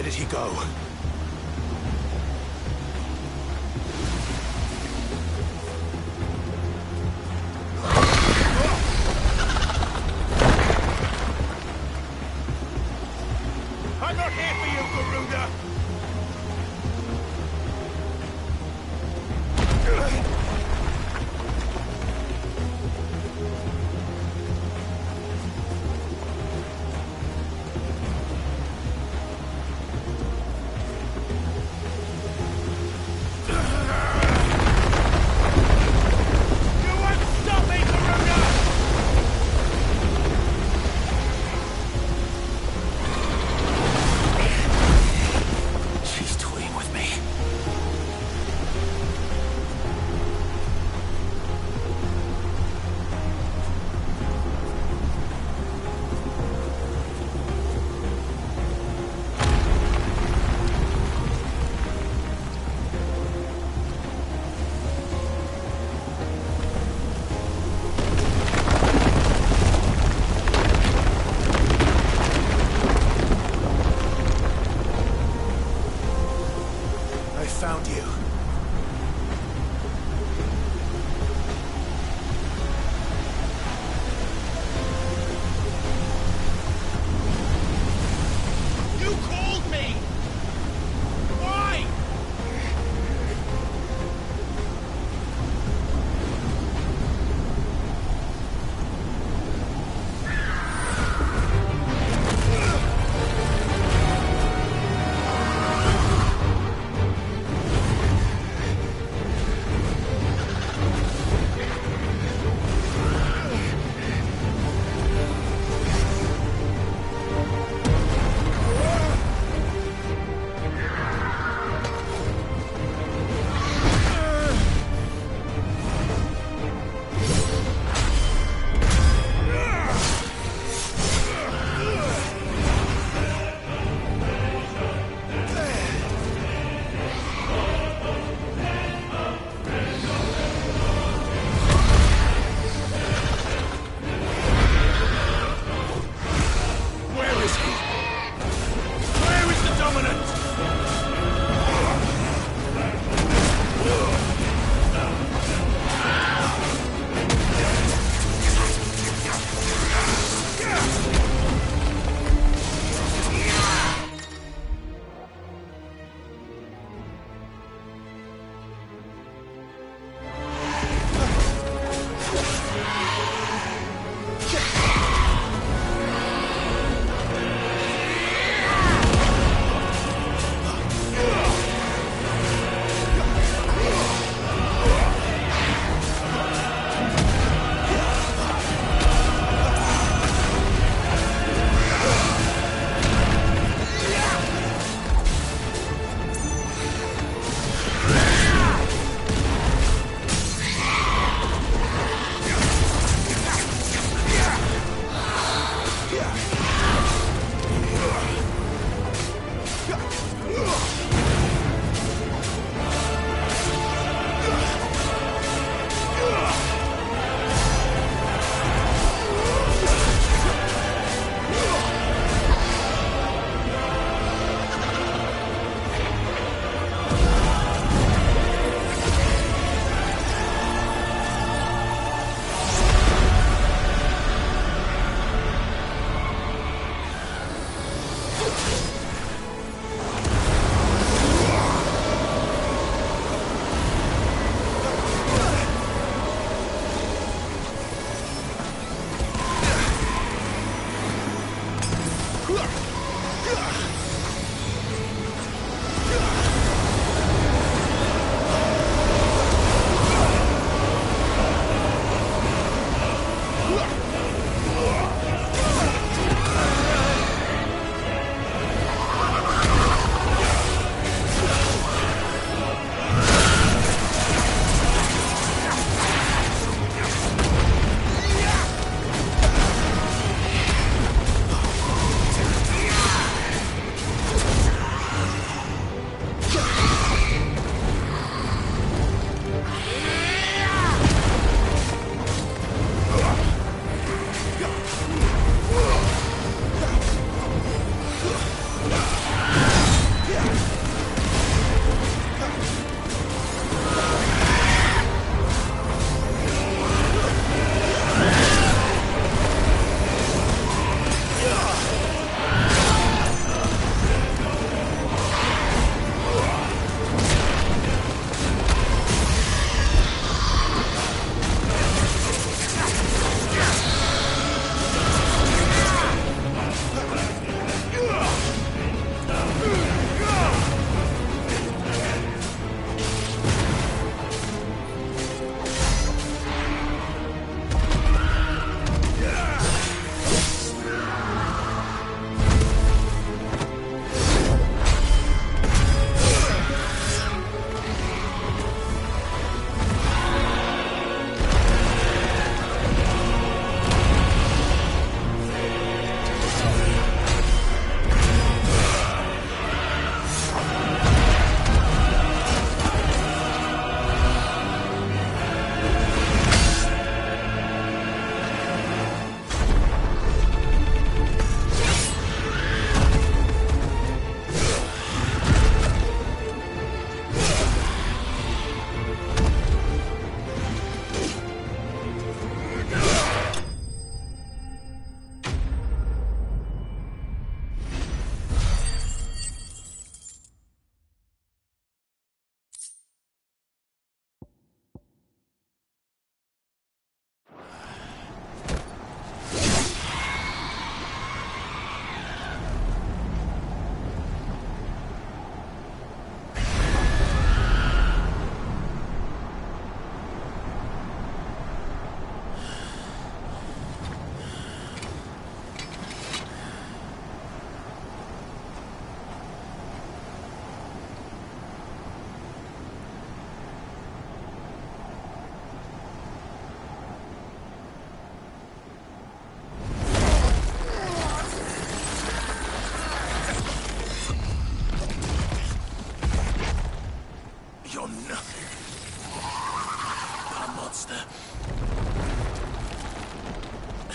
Where did he go? I'm not here for you, Garuda! Found you. You called me! Why?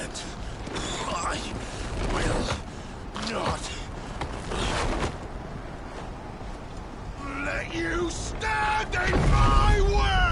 And I will not let you stand in my way!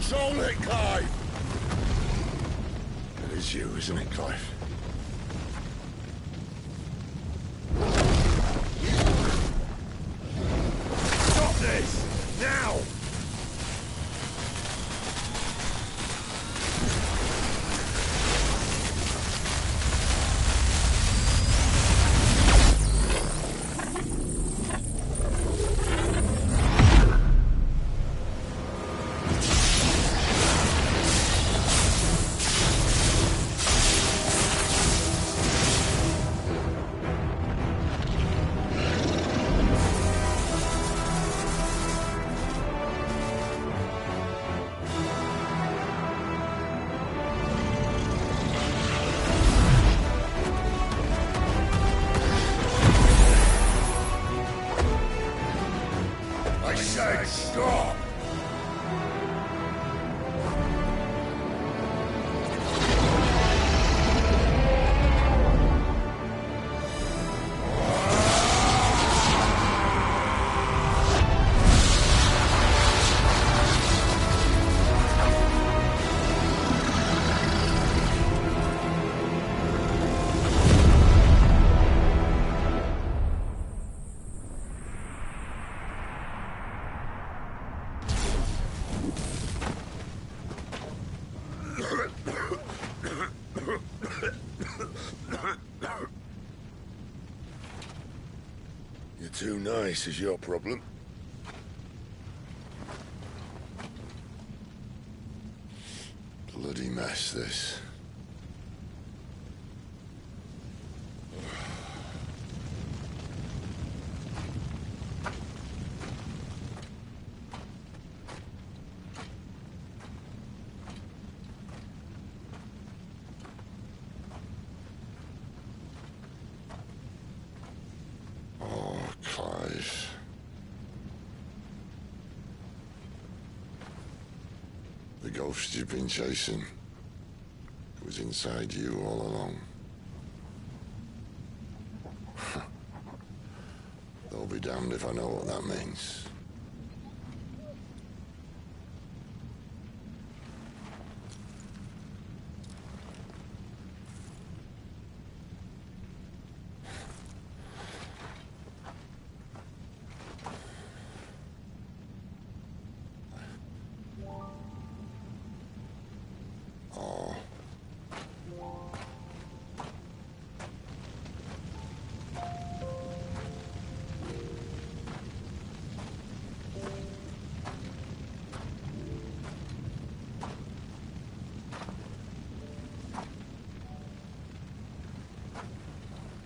control it, Clive! It is you, isn't it, Clive? Stop this! Now! Stop! You're too nice is your problem. Bloody mess, this. Clive. The ghost you've been chasing was inside you all along. They'll be damned if I know what that means.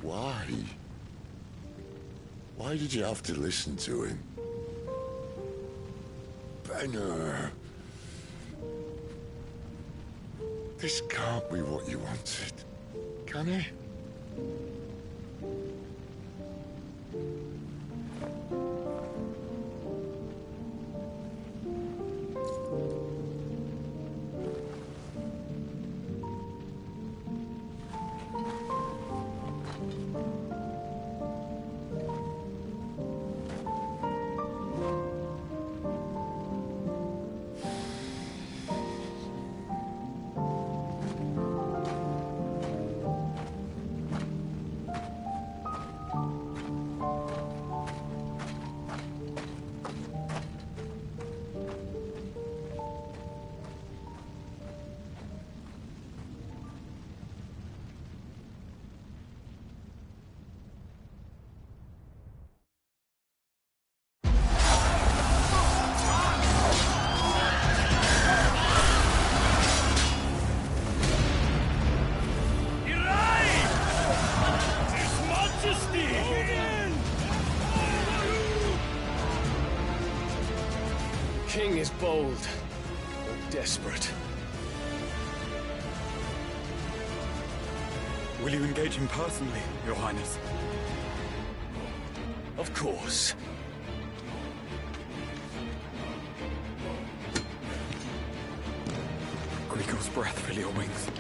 Why? Why did you have to listen to him? Benner. This can't be what you wanted, can it? King is bold, or desperate. Will you engage him personally, Your Highness? Of course. Greagor's breath fill your wings.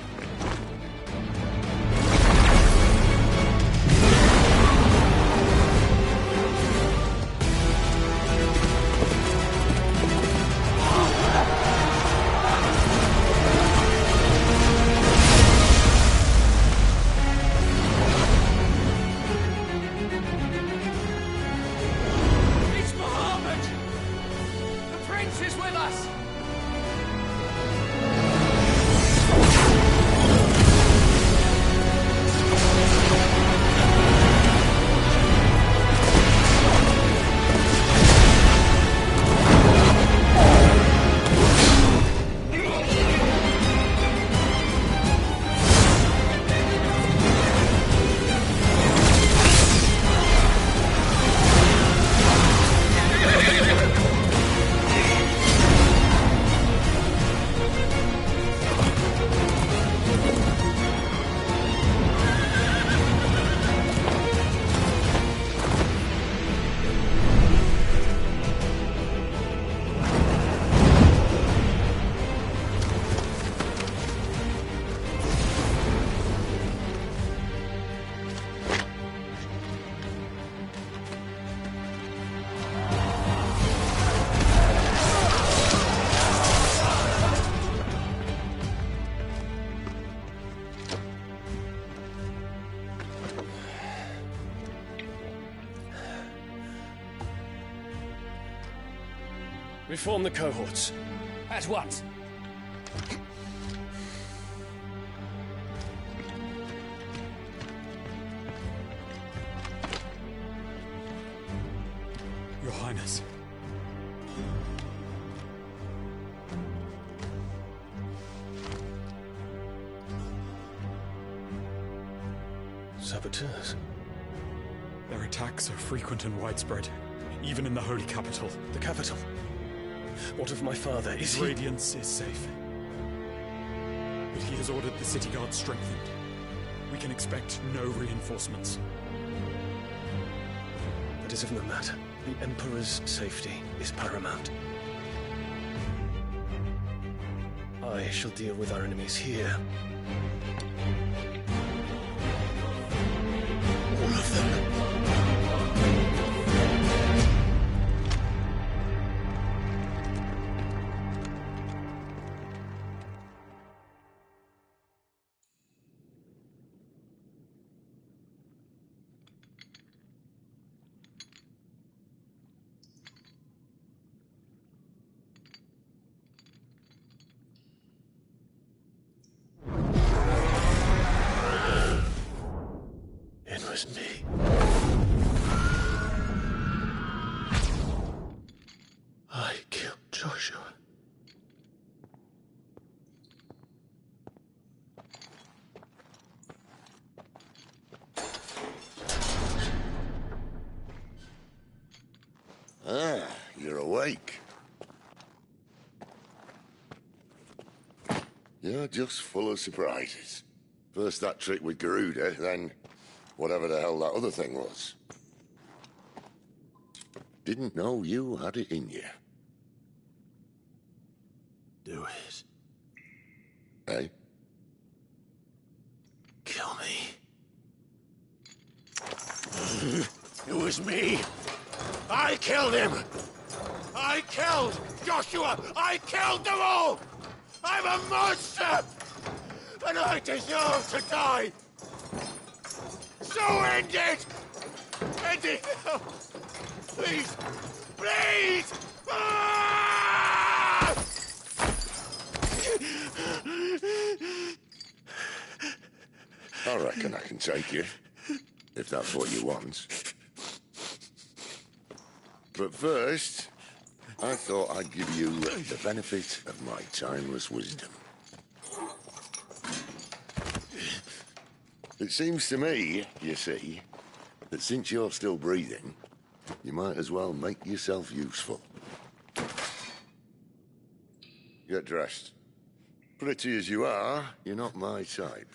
Reform the cohorts. At once. Your Highness. Saboteurs. Their attacks are frequent and widespread, even in the holy capital. The capital? What of my father? Is he... Radiance is safe. But he has ordered the city guard strengthened. We can expect no reinforcements. That is of no matter. The Emperor's safety is paramount. I shall deal with our enemies here. All of them. It was me. I killed Joshua. Ah, you're awake. You're just full of surprises. First that trick with Garuda, then whatever the hell that other thing was. Didn't know you had it in you. Do it. Eh? Kill me. It was me. I killed him. I killed Joshua. I killed them all. I'm a monster. And I deserve to die. So end it. End it now. Please. Please. Ah! I reckon I can take you, if that's what you want. But first, I thought I'd give you the benefit of my timeless wisdom. It seems to me, you see, that since you're still breathing, you might as well make yourself useful. Get dressed. Pretty as you are, you're not my type.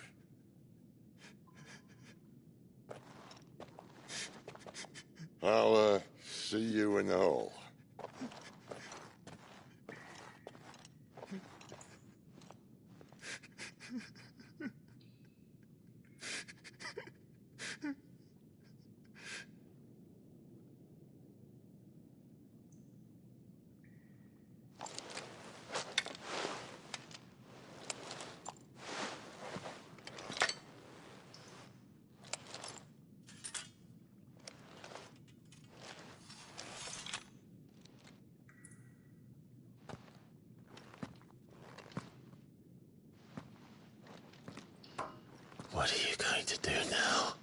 I'll, see you in the hall. What are you going to do now?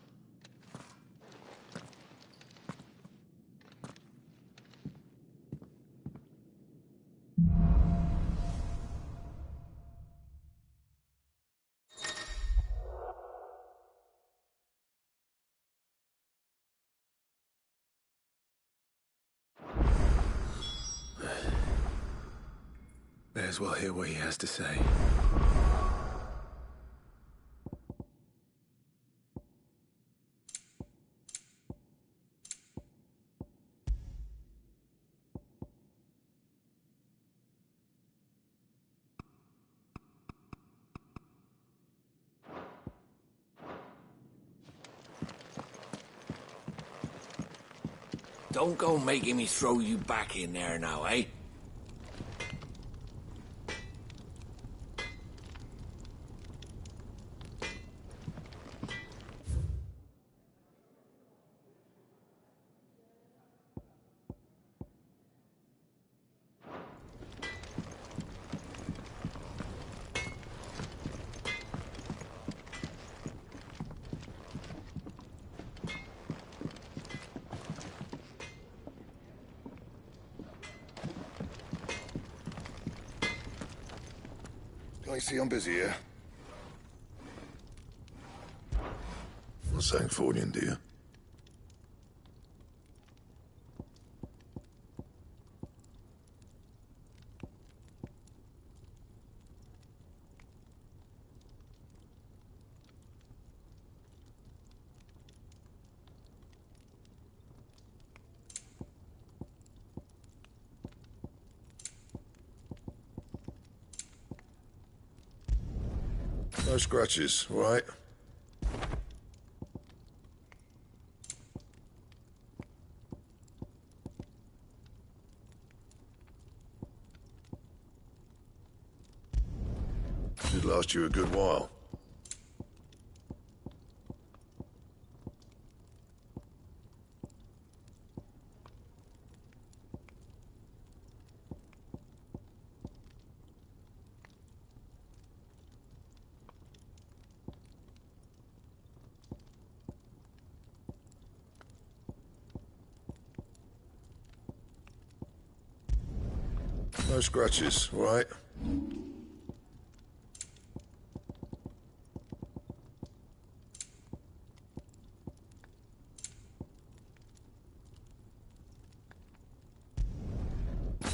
May as well hear what he has to say. Don't go making me throw you back in there now, eh? I see I'm busy here. What's saying Fordian, do you? No scratches, all right? Should last you a good while. No scratches, all right?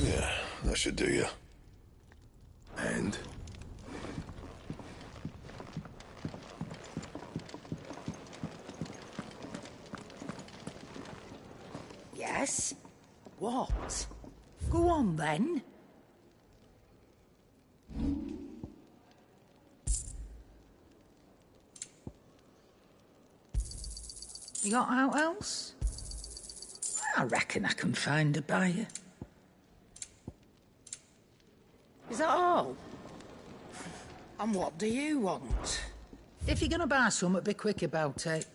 Yeah, that should do you. And? Yes? What? Go on, then. You got out else? I reckon I can find a buyer. Is that all? And what do you want? If you're gonna buy something, be quick about it.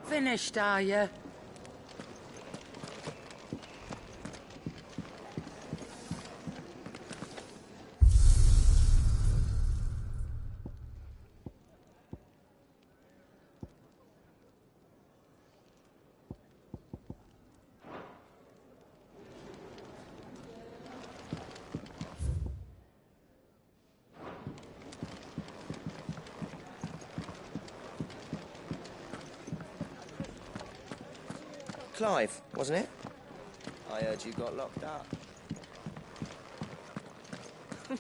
Finished, are you? Clive, wasn't it? I heard you got locked up. You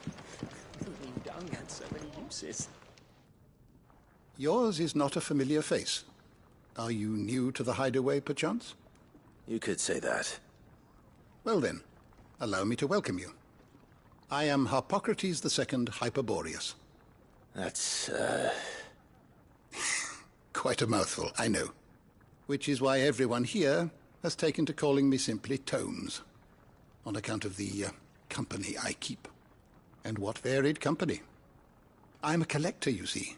dung had so many uses. Yours is not a familiar face. Are you new to the hideaway, perchance? You could say that. Well then, allow me to welcome you. I am Harpocrates II Hyperboreus. That's, Quite a mouthful, I know. Which is why everyone here has taken to calling me simply Tomes, on account of the company I keep. And what varied company. I'm a collector, you see.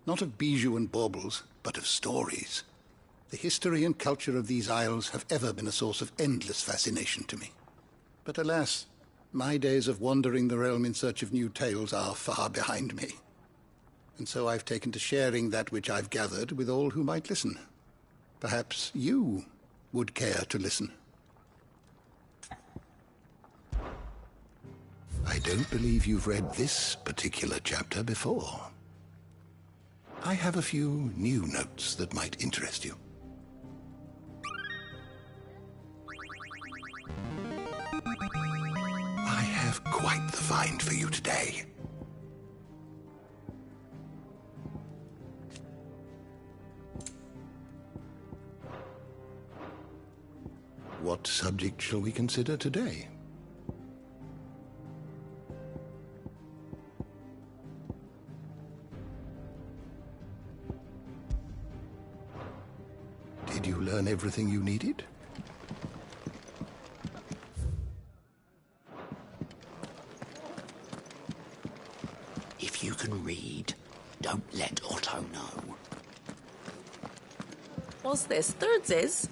Not of bijou and baubles, but of stories. The history and culture of these isles have ever been a source of endless fascination to me. But alas, my days of wandering the realm in search of new tales are far behind me. And so I've taken to sharing that which I've gathered with all who might listen. Perhaps you would care to listen. I don't believe you've read this particular chapter before. I have a few new notes that might interest you. I have quite the find for you today. What subject shall we consider today? Did you learn everything you needed? If you can read, don't let Otto know. What's this? Thirdsies?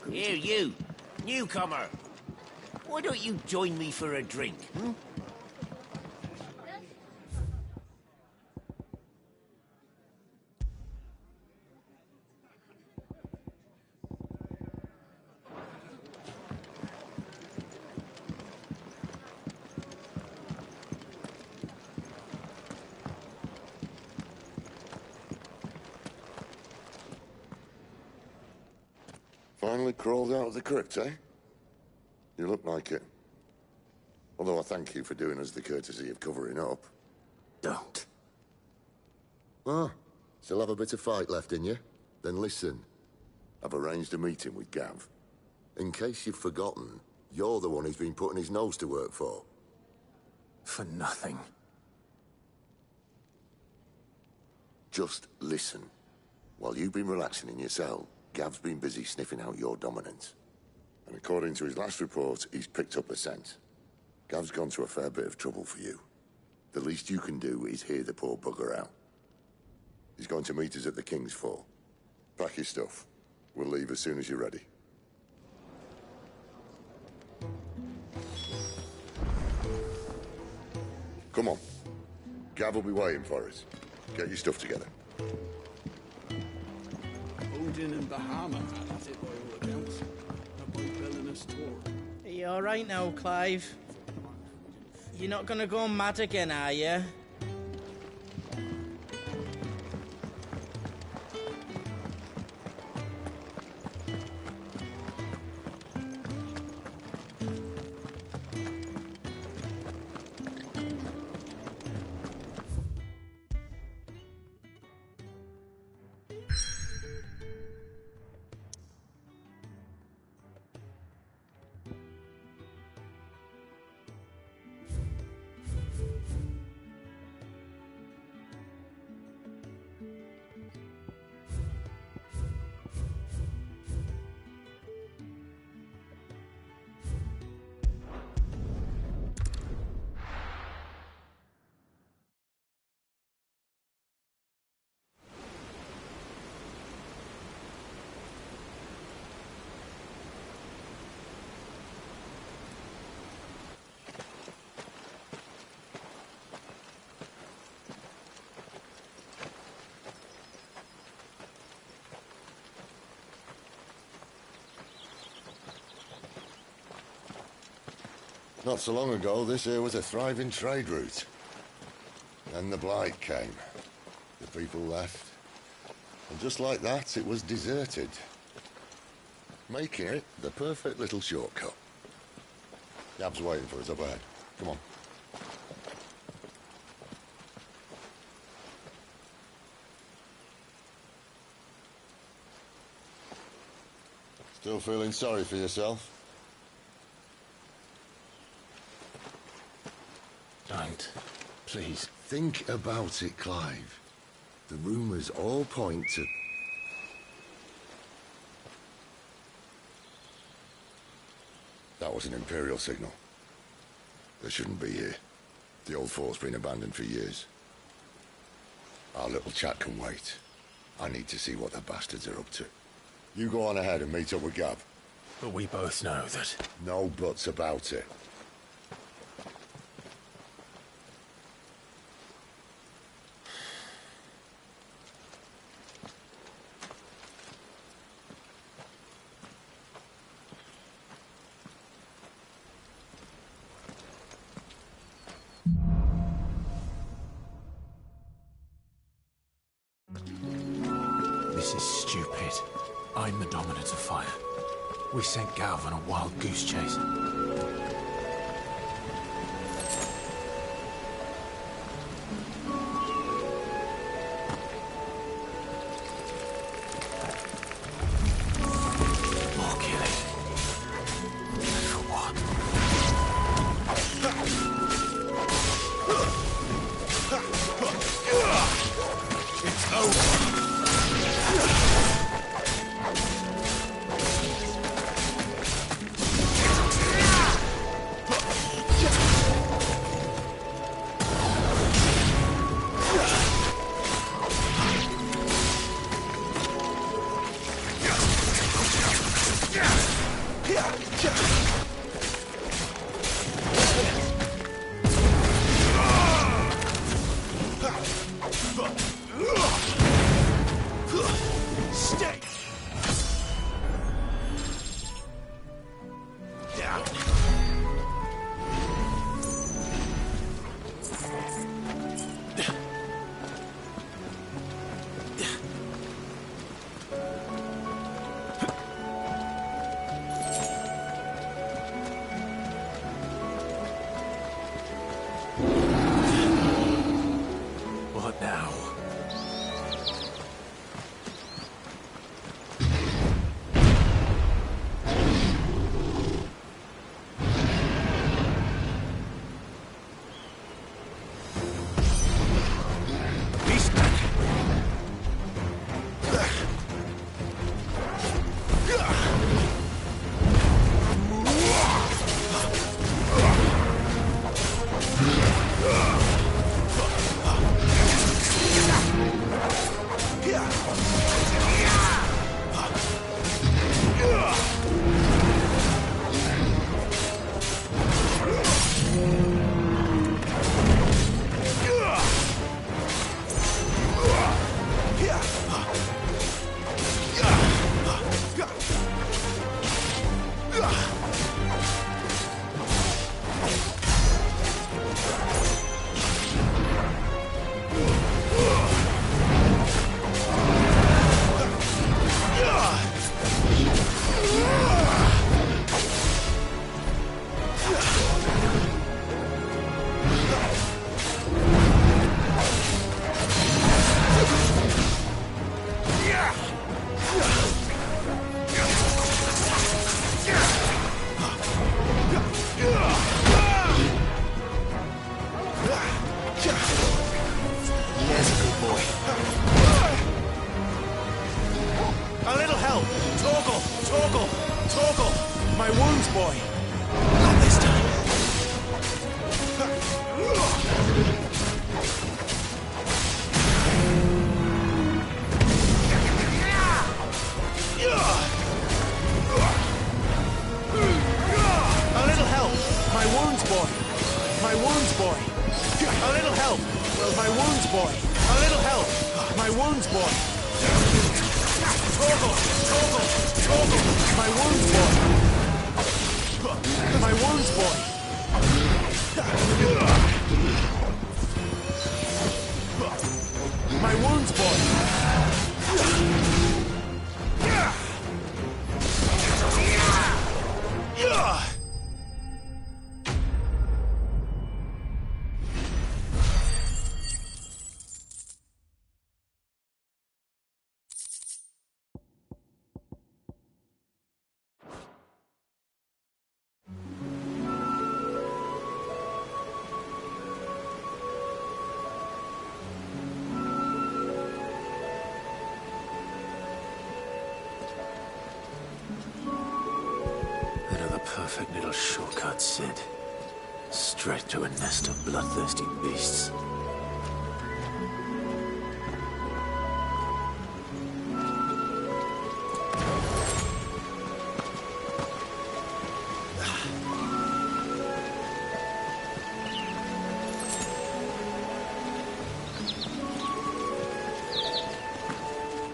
Here, you, newcomer. Why don't you join me for a drink, hmm? Finally crawled out of the crypt, eh? You look like it. Although I thank you for doing us the courtesy of covering up. Don't. Ah, still have a bit of fight left in you? Then listen. I've arranged a meeting with Gav. In case you've forgotten, you're the one he's been putting his nose to work for. For nothing. Just listen. While you've been relaxing in your cell, Gav's been busy sniffing out your dominance. And according to his last report, he's picked up a scent. Gav's gone to a fair bit of trouble for you. The least you can do is hear the poor bugger out. He's going to meet us at the King's Fall. Pack your stuff. We'll leave as soon as you're ready. Come on. Gav will be waiting for us. Get your stuff together. Odin and Bahama had at it by all accounts. A boy villainous tour. Are you alright now, Clive? You're not gonna go mad again, are you? Not so long ago, this here was a thriving trade route. Then the Blight came. The people left. And just like that, it was deserted. Making it the perfect little shortcut. Gav's waiting for us up ahead. Come on. Still feeling sorry for yourself? Don't. Please. Think about it, Clive. The rumours all point to... That was an Imperial signal. They shouldn't be here. The old fort's been abandoned for years. Our little chat can wait. I need to see what the bastards are up to. You go on ahead and meet up with Gav. But we both know that... No buts about it. This is stupid. I'm the dominant of fire. We sent Gav on a wild goose chase. More killing. For what? It's over. help! Torgal! Torgal! Torgal! My wounds, boy! Not this time! A little help! My wounds, boy! My wounds, boy! A little help! My wounds, boy! A little help! My wounds, boy! Torgal! Torgal! Torgal! My wounds, boy! My wounds, boy! My wounds, boy! Perfect little shortcut, Sid. Straight to a nest of bloodthirsty beasts.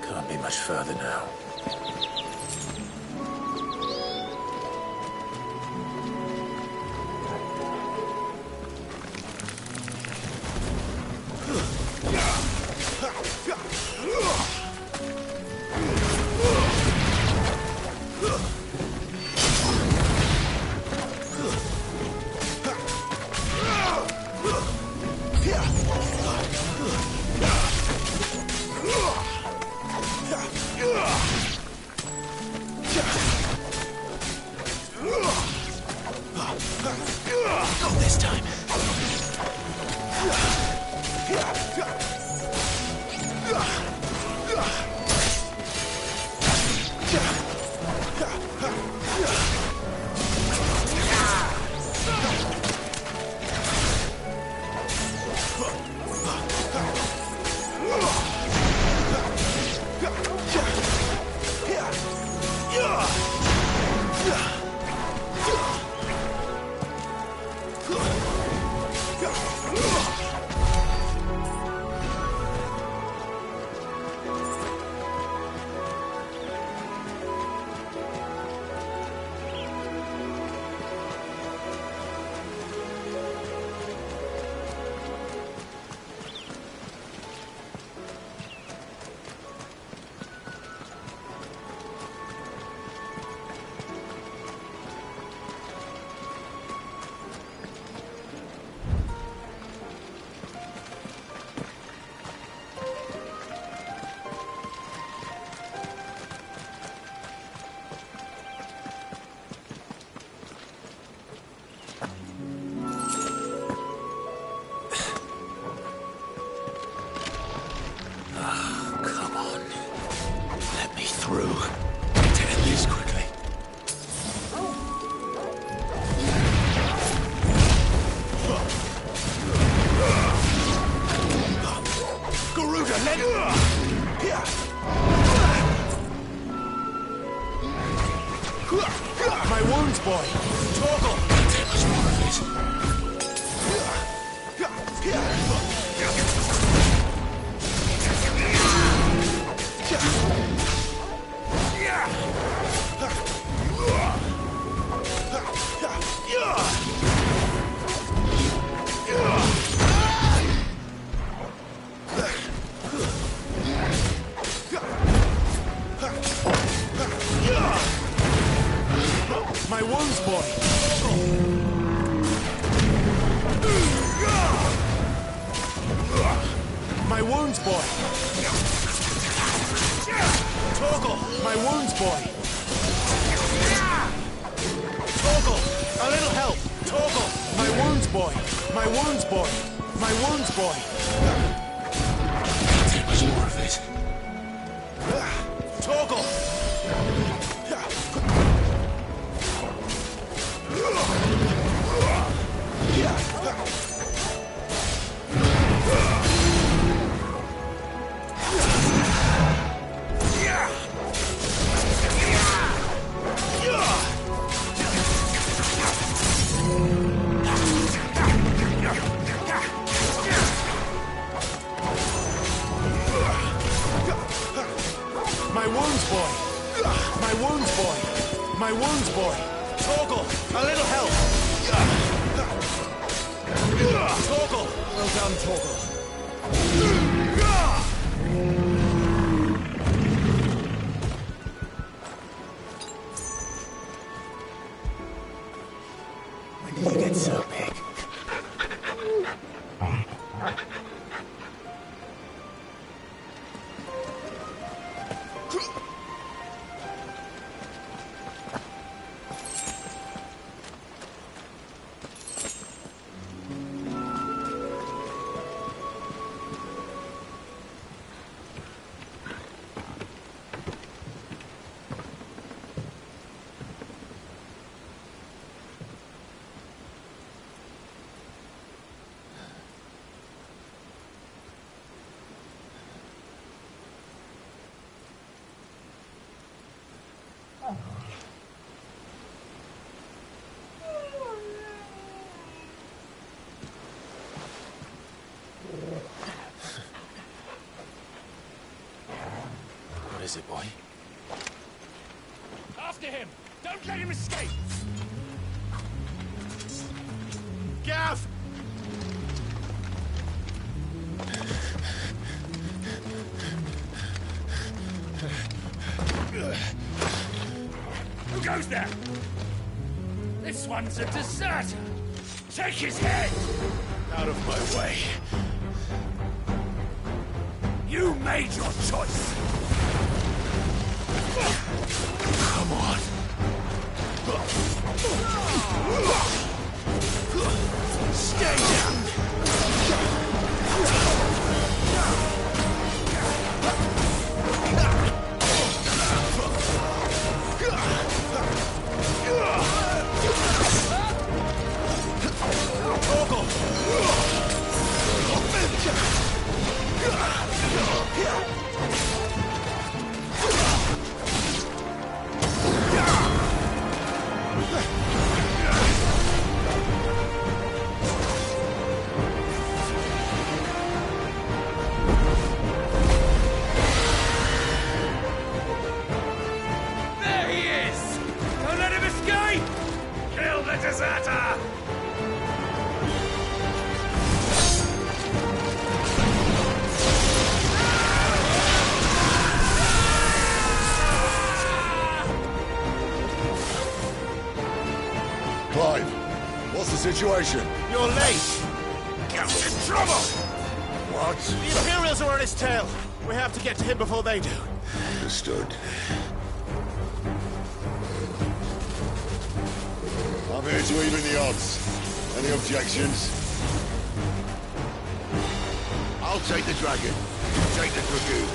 Can't be much further now. Not this time. My wounds, boy! Torgal! Take much more of it. My wounds, boy! My wounds, boy! Torgal! My wounds, boy! Torgal! A little help! Torgal! My wounds, boy! My wounds, boy! My wounds, boy! Take much more of it. Torgal! My wounds, boy! My wounds, boy! My wounds, boy! Torgal, a little help! Torgal! Well done, Torgal. When did you get so big? What is it, boy? After him! Don't let him escape! Gav! Who goes there? This one's a deserter! Take his head! Out of my way. You made your choice! Come on. Stay down! There he is! Don't let him escape! Kill the deserter! Clive, what's the situation? You're late! Gav's in trouble! What? The Imperials are on his tail! We have to get to him before they do. Understood. I'm here to even the odds. Any objections? I'll take the dragon. You take the dragoon.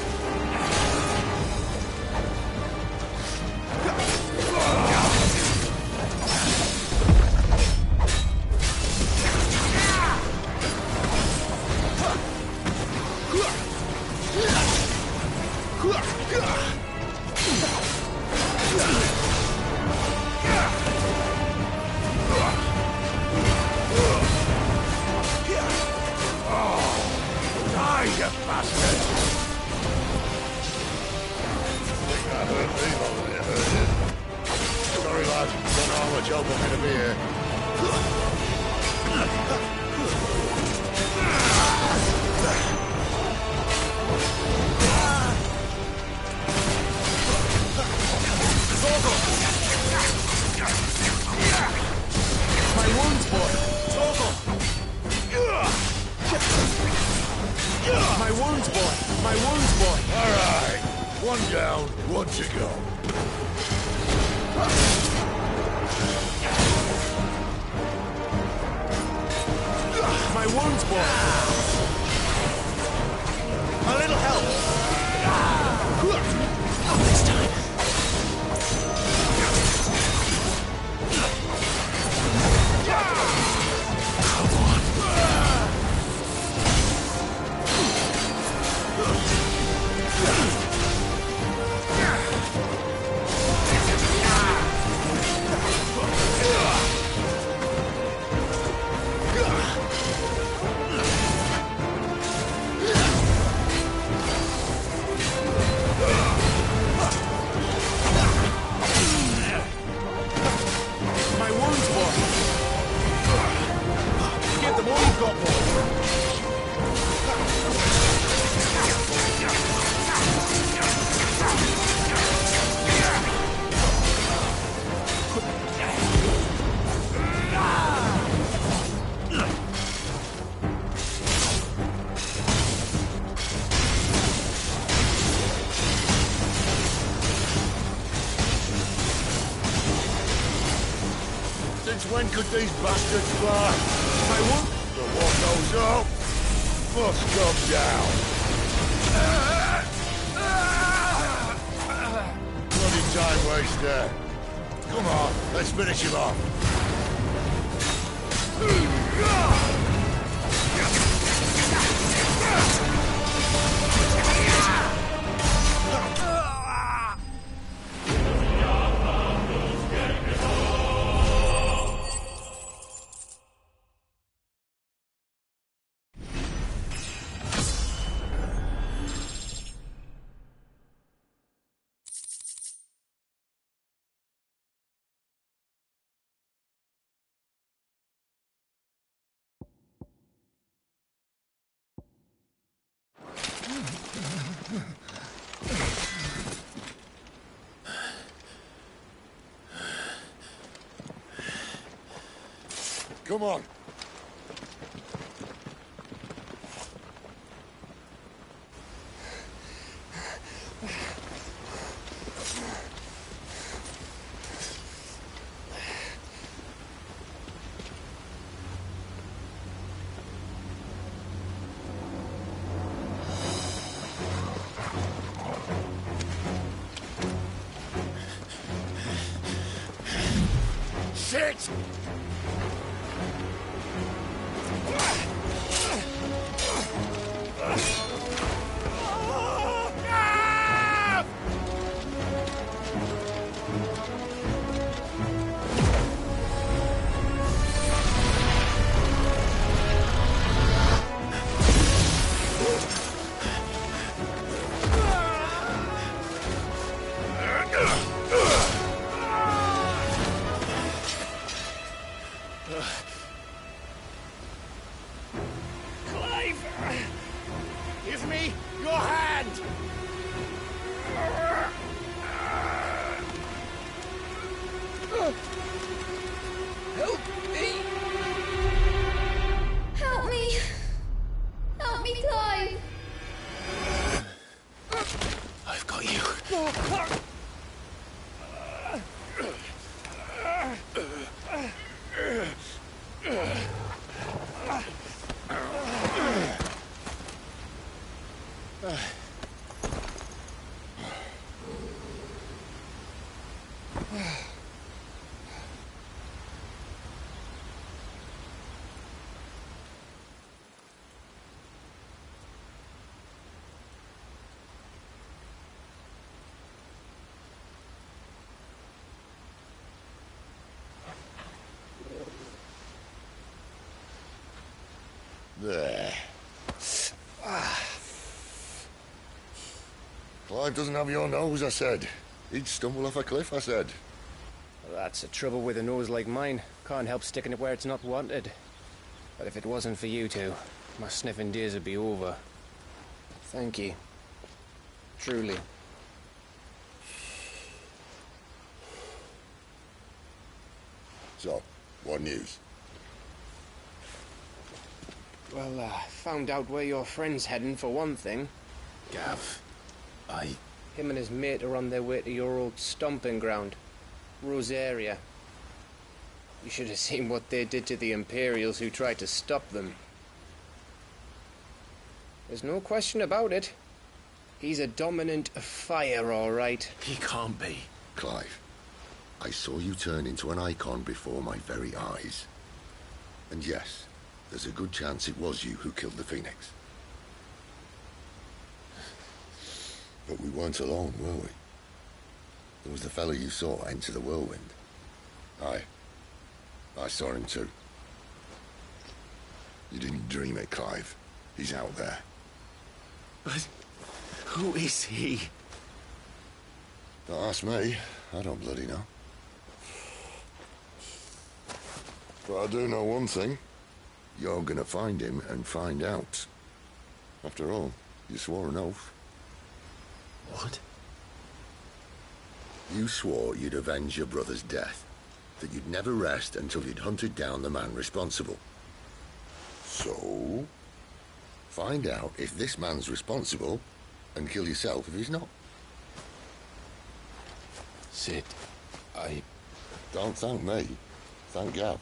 Die, you bastard! Think that hurt me more than it hurt you. Sorry, lad. Don't know how much help I'm going to be here. My wounds, boy! Torgal! My wounds, boy! My wounds, boy! All right. One down, one to go. My wounds, boy! A little help! Not this time. Come on. Since when could these bastards fly? My wound... But what goes up must come down. Bloody time waster. Come on, let's finish him off. Come on. Shit! Give me your hand! Help me! Help me! Help me, Clive! I've got you. There. Clive doesn't have your nose, I said. He'd stumble off a cliff, I said. Well, that's the trouble with a nose like mine. Can't help sticking it where it's not wanted. But if it wasn't for you two, my sniffing days would be over. Thank you. Truly. So, what news? Well, found out where your friend's heading, for one thing. Gav, Him and his mate are on their way to your old stomping ground, Rosaria. You should have seen what they did to the Imperials who tried to stop them. There's no question about it. He's a dominant fire, all right. He can't be. Clive, I saw you turn into an icon before my very eyes. And yes, there's a good chance it was you who killed the Phoenix. But we weren't alone, were we? There was the fellow you saw enter the whirlwind. I saw him too. You didn't dream it, Clive. He's out there. But who is he? Don't ask me. I don't bloody know. But I do know one thing. You're gonna find him and find out. After all, you swore an oath. What? You swore you'd avenge your brother's death. That you'd never rest until you'd hunted down the man responsible. So, find out if this man's responsible and kill yourself if he's not. Sid, Don't thank me. Thank Gav.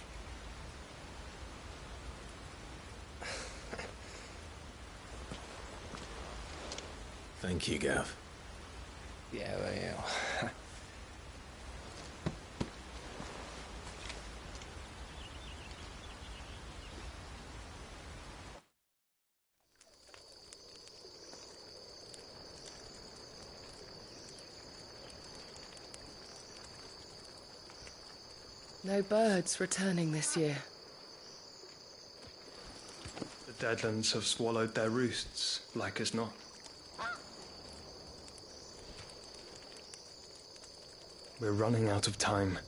Thank you, Gav. Yeah, well. No birds returning this year. The Deadlands have swallowed their roosts, like as not. We're running out of time.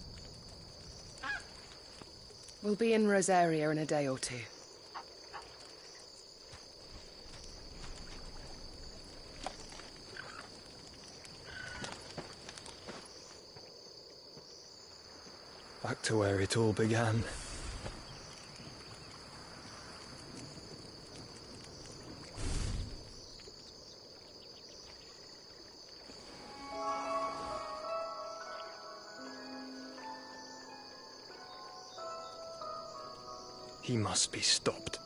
We'll be in Rosaria in a day or two. Back to where it all began. He must be stopped.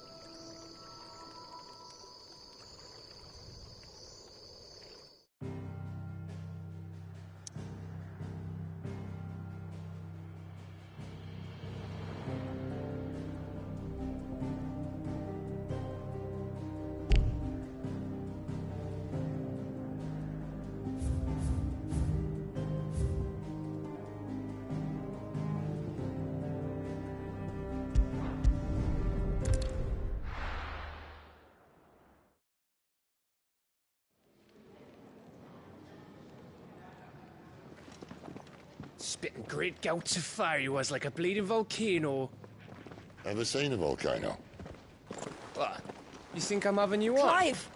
Spitting great gouts of fire he was, like a bleeding volcano. Ever seen a volcano? What? You think I'm having you on? Clive!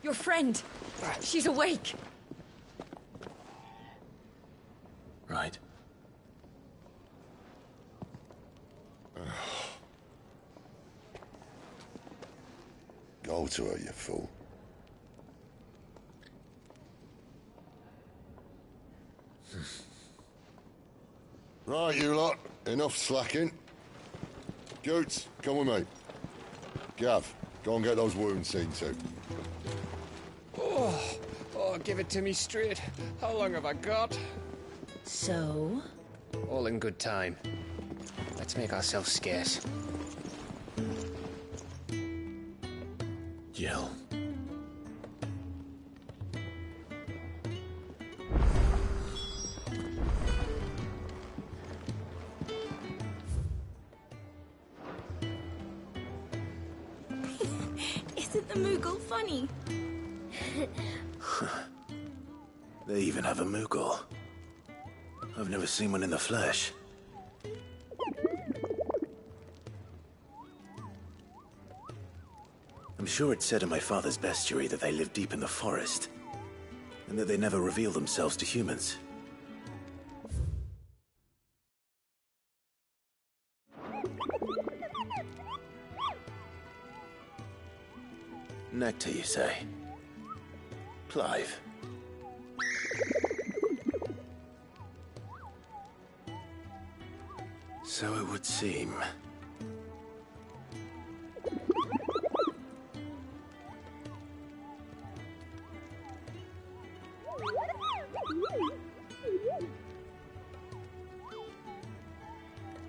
Your friend. She's awake. Right. Go to her, you fool. Right, you lot. Enough slacking. Goots, come with me. Gav, go and get those wounds seen to. Oh, give it to me straight. How long have I got? So? All in good time. Let's make ourselves scarce. Jill. Isn't the Moogle funny? They even have a Moogle. I've never seen one in the flesh. I'm sure it said in my father's bestiary that they live deep in the forest, and that they never reveal themselves to humans. Nectar, you say? Clive. So it would seem.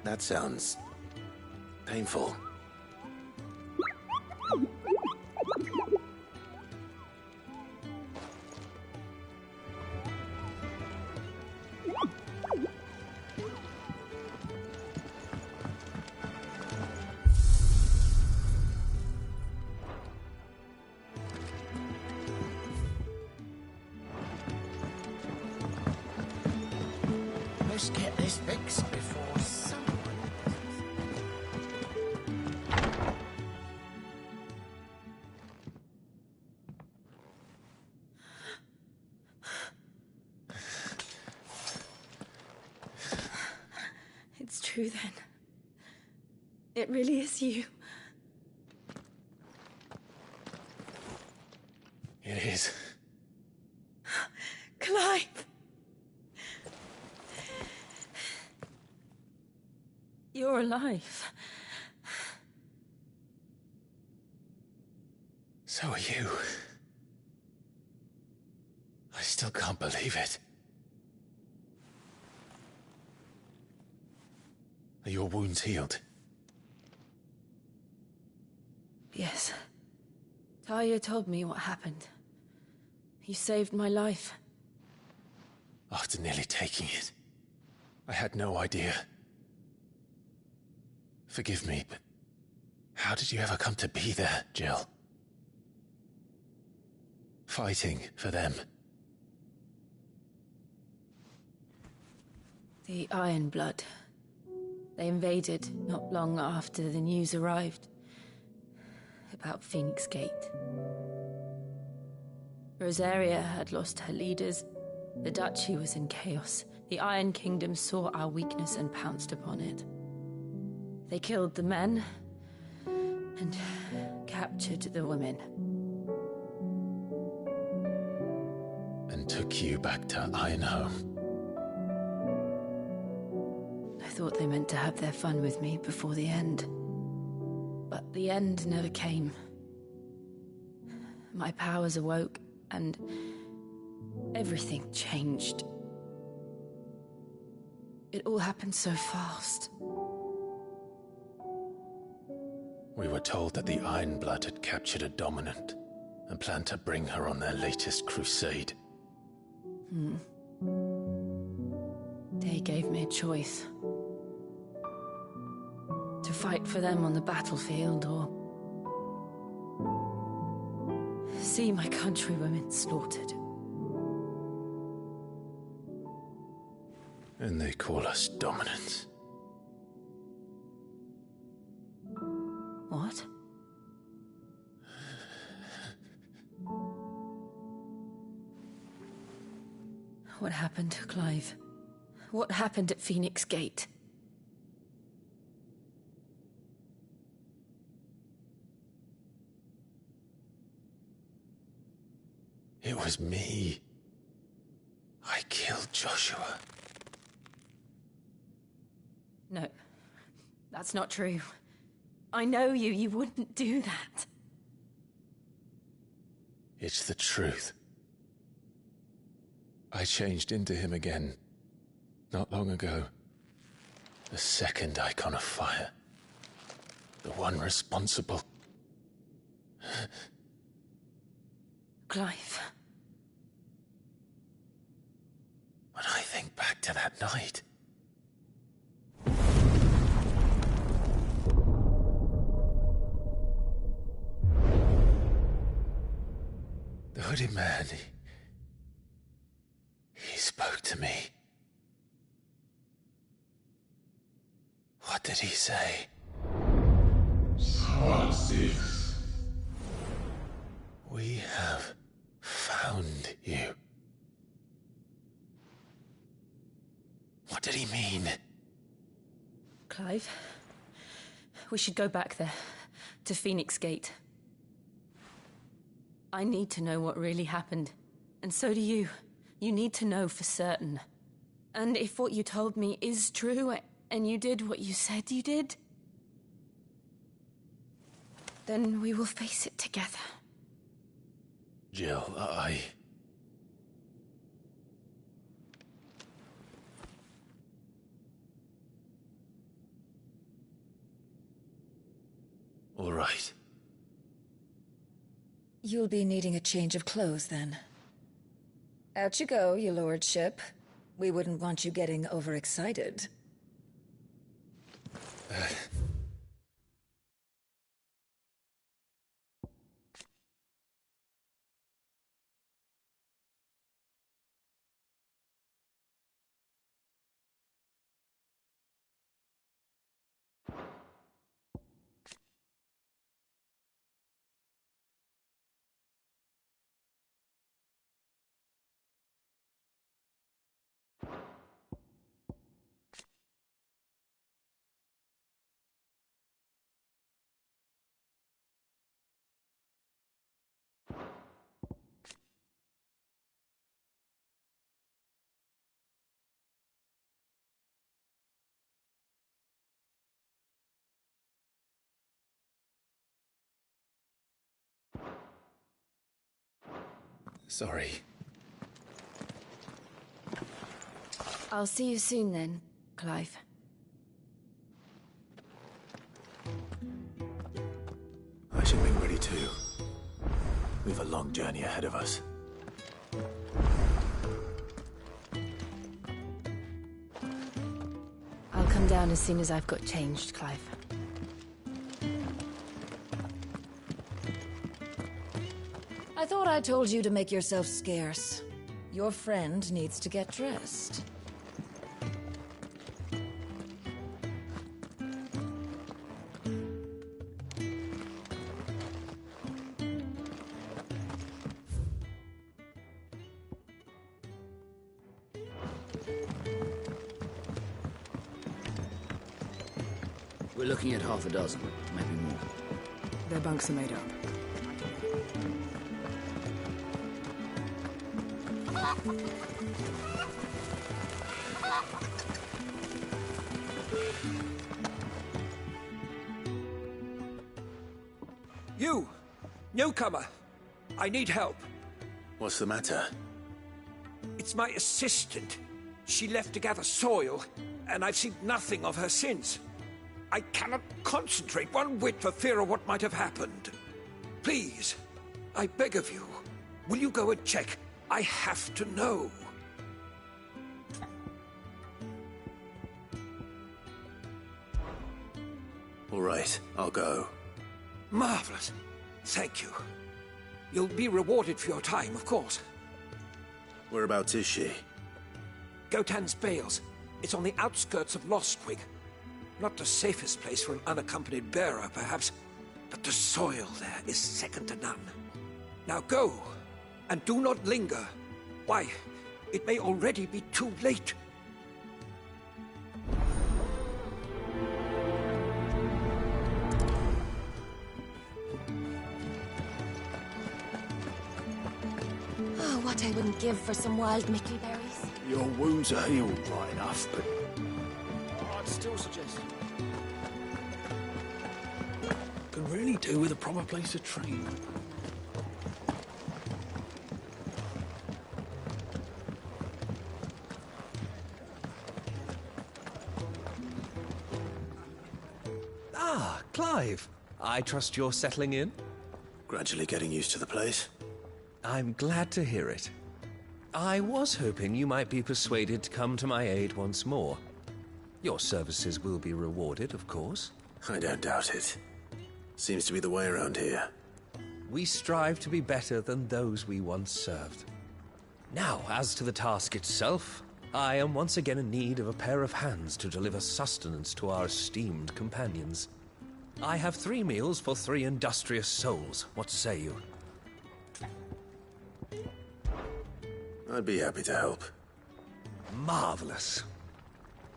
That sounds painful. Let's get this fixed before someone... It's true then. It really is you. It is. Clive! alive. So are you. I still can't believe it. Are your wounds healed? Yes. Talia told me what happened. You saved my life. After nearly taking it, I had no idea. Forgive me, but how did you ever come to be there, Jill? Fighting for them. The Iron Blood. They invaded not long after the news arrived about Phoenix Gate. Rosaria had lost her leaders. The Duchy was in chaos. The Iron Kingdom saw our weakness and pounced upon it. They killed the men and captured the women. And took you back to Ironhome. I thought they meant to have their fun with me before the end. But the end never came. My powers awoke, and everything changed. It all happened so fast. We were told that the Iron Blood had captured a dominant and planned to bring her on their latest crusade. They gave me a choice. To fight for them on the battlefield, or see my countrywomen slaughtered. And they call us dominants. What? What happened, Clive? What happened at Phoenix Gate? It was me. I killed Joshua. No, that's not true. I know you. You wouldn't do that. It's the truth. I changed into him again, not long ago. The second icon of fire. The one responsible. Clive. When I think back to that night... The hooded man, he spoke to me. What did he say? Part 6. We have found you. What did he mean? Clive, we should go back there, to Phoenix Gate. I need to know what really happened, and so do you. You need to know for certain. And if what you told me is true, and you did what you said you did, then we will face it together. Jill, All right. You'll be needing a change of clothes, then. Out you go, your lordship. We wouldn't want you getting overexcited. Sorry. I'll see you soon then, Clive. I should be ready too. We've a long journey ahead of us. I'll come down as soon as I've got changed, Clive. I thought I told you to make yourself scarce. Your friend needs to get dressed. We're looking at half a dozen, maybe more. Their bunks are made up. You! Newcomer! I need help. What's the matter? It's my assistant. She left to gather soil, and I've seen nothing of her since. I cannot concentrate one whit for fear of what might have happened. Please, I beg of you, will you go and check? I have to know. All right, I'll go. Marvelous. Thank you. You'll be rewarded for your time, of course. Whereabouts is she? Gotan's Bales. It's on the outskirts of Lostwig. Not the safest place for an unaccompanied bearer, perhaps, but the soil there is second to none. Now go, and do not linger. Why, it may already be too late. Oh, what I wouldn't give for some wild mickleberries. Your wounds are healed right enough, but I'd still suggest. Could really do with a proper place to train. Ah, Clive. I trust you're settling in? Gradually getting used to the place. I'm glad to hear it. I was hoping you might be persuaded to come to my aid once more. Your services will be rewarded, of course. I don't doubt it. Seems to be the way around here. We strive to be better than those we once served. Now, as to the task itself, I am once again in need of a pair of hands to deliver sustenance to our esteemed companions. I have 3 meals for 3 industrious souls. What say you? I'd be happy to help. Marvelous.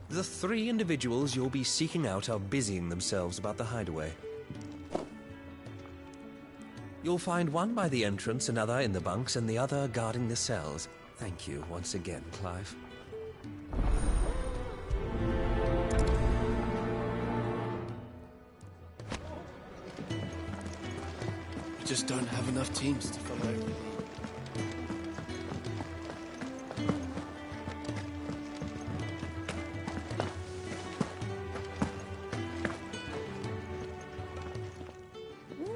The 3 individuals you'll be seeking out are busying themselves about the hideaway. You'll find one by the entrance, another in the bunks, and the other guarding the cells. Thank you once again, Clive. We just don't have enough teams to follow.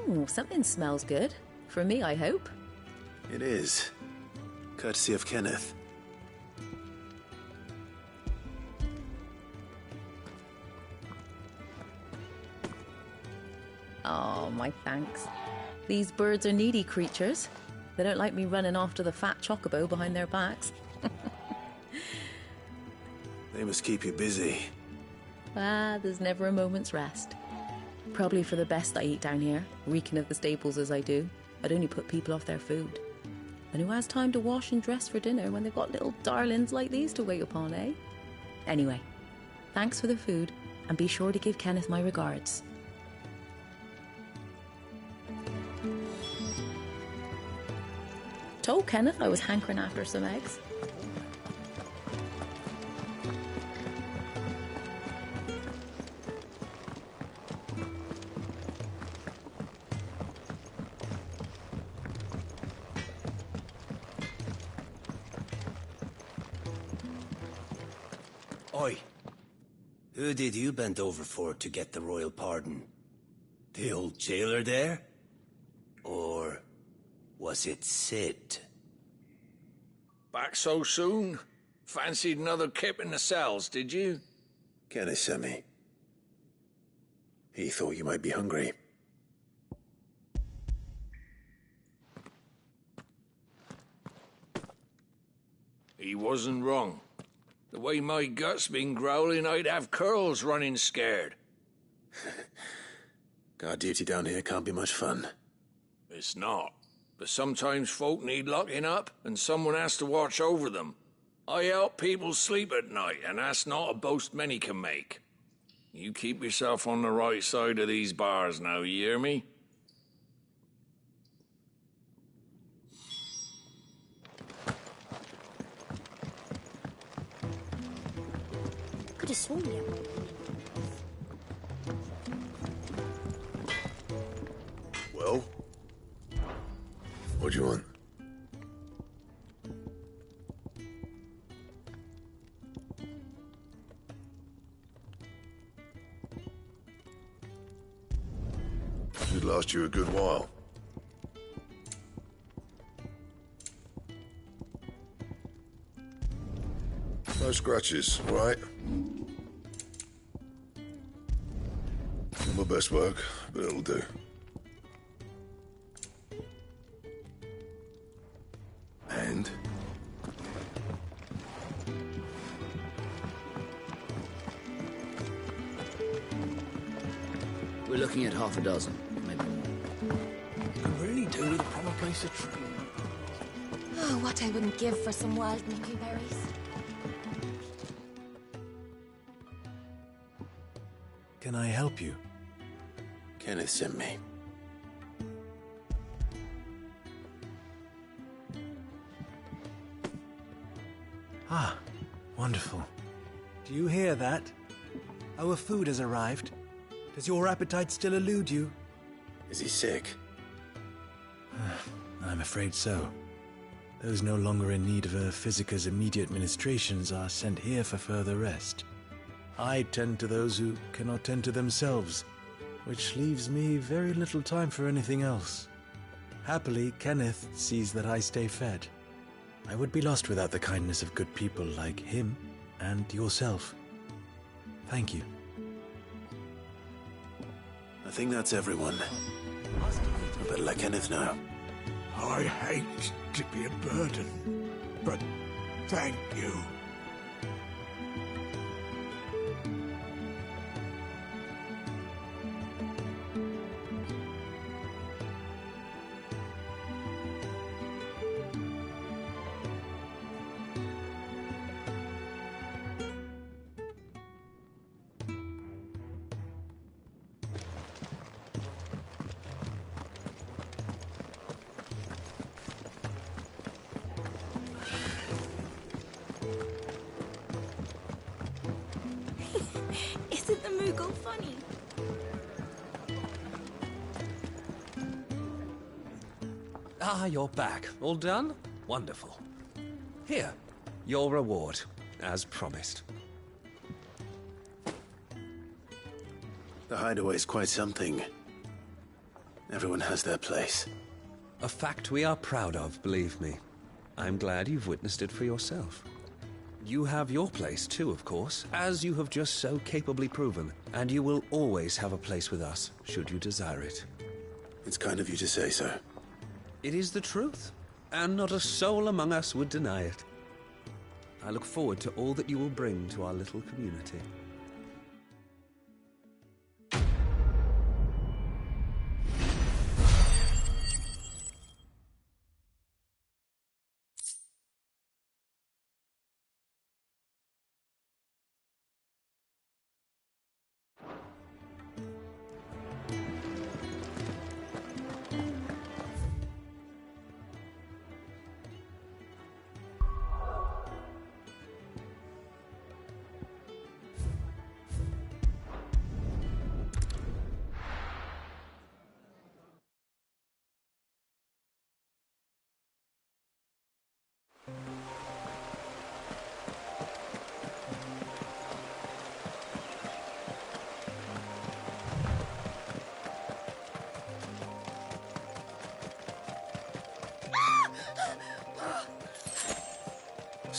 Ooh, something smells good. For me, I hope. It is. Courtesy of Kenneth. Oh, my thanks. These birds are needy creatures. They don't like me running after the fat chocobo behind their backs. They must keep you busy. There's never a moment's rest. Probably for the best I eat down here, reeking of the stables as I do. I'd only put people off their food. And who has time to wash and dress for dinner when they've got little darlings like these to wait upon, eh? Anyway, thanks for the food, and be sure to give Kenneth my regards. Told Kenneth I was hankering after some eggs. Oi. Who did you bend over for to get the royal pardon? The old jailer there? Or was it Sid? Back so soon? Fancied another kip in the cells, did you? Kenneth sent me. He thought you might be hungry. He wasn't wrong. The way my gut's been growling, I'd have curls running scared. Guard duty down here can't be much fun. It's not. But sometimes folk need locking up, and someone has to watch over them. I help people sleep at night, and that's not a boast many can make. You keep yourself on the right side of these bars now, you hear me? Could have sworn you. Well? What do you want? Should last you a good while. No scratches, all right? Not my best work, but it'll do. And? We're looking at half a dozen, maybe. Could really do with a proper place to train. Oh, what I wouldn't give for some wild nickelberries. Can I help you? Kenneth sent me. Ah, wonderful. Do you hear that? Our food has arrived. Does your appetite still elude you? Is he sick? I'm afraid so. Those no longer in need of a physicker's immediate ministrations are sent here for further rest. I tend to those who cannot tend to themselves, which leaves me very little time for anything else. Happily, Kenneth sees that I stay fed. I would be lost without the kindness of good people like him and yourself. Thank you. I think that's everyone. I better let Kenneth know. I hate to be a burden, but thank you. Isn't the Moogle funny? Ah, you're back. All done? Wonderful. Here, your reward, as promised. The hideaway's quite something. Everyone has their place. A fact we are proud of, believe me. I'm glad you've witnessed it for yourself. You have your place too, of course, as you have just so capably proven, and you will always have a place with us, should you desire it. It's kind of you to say so. It is the truth, and not a soul among us would deny it. I look forward to all that you will bring to our little community.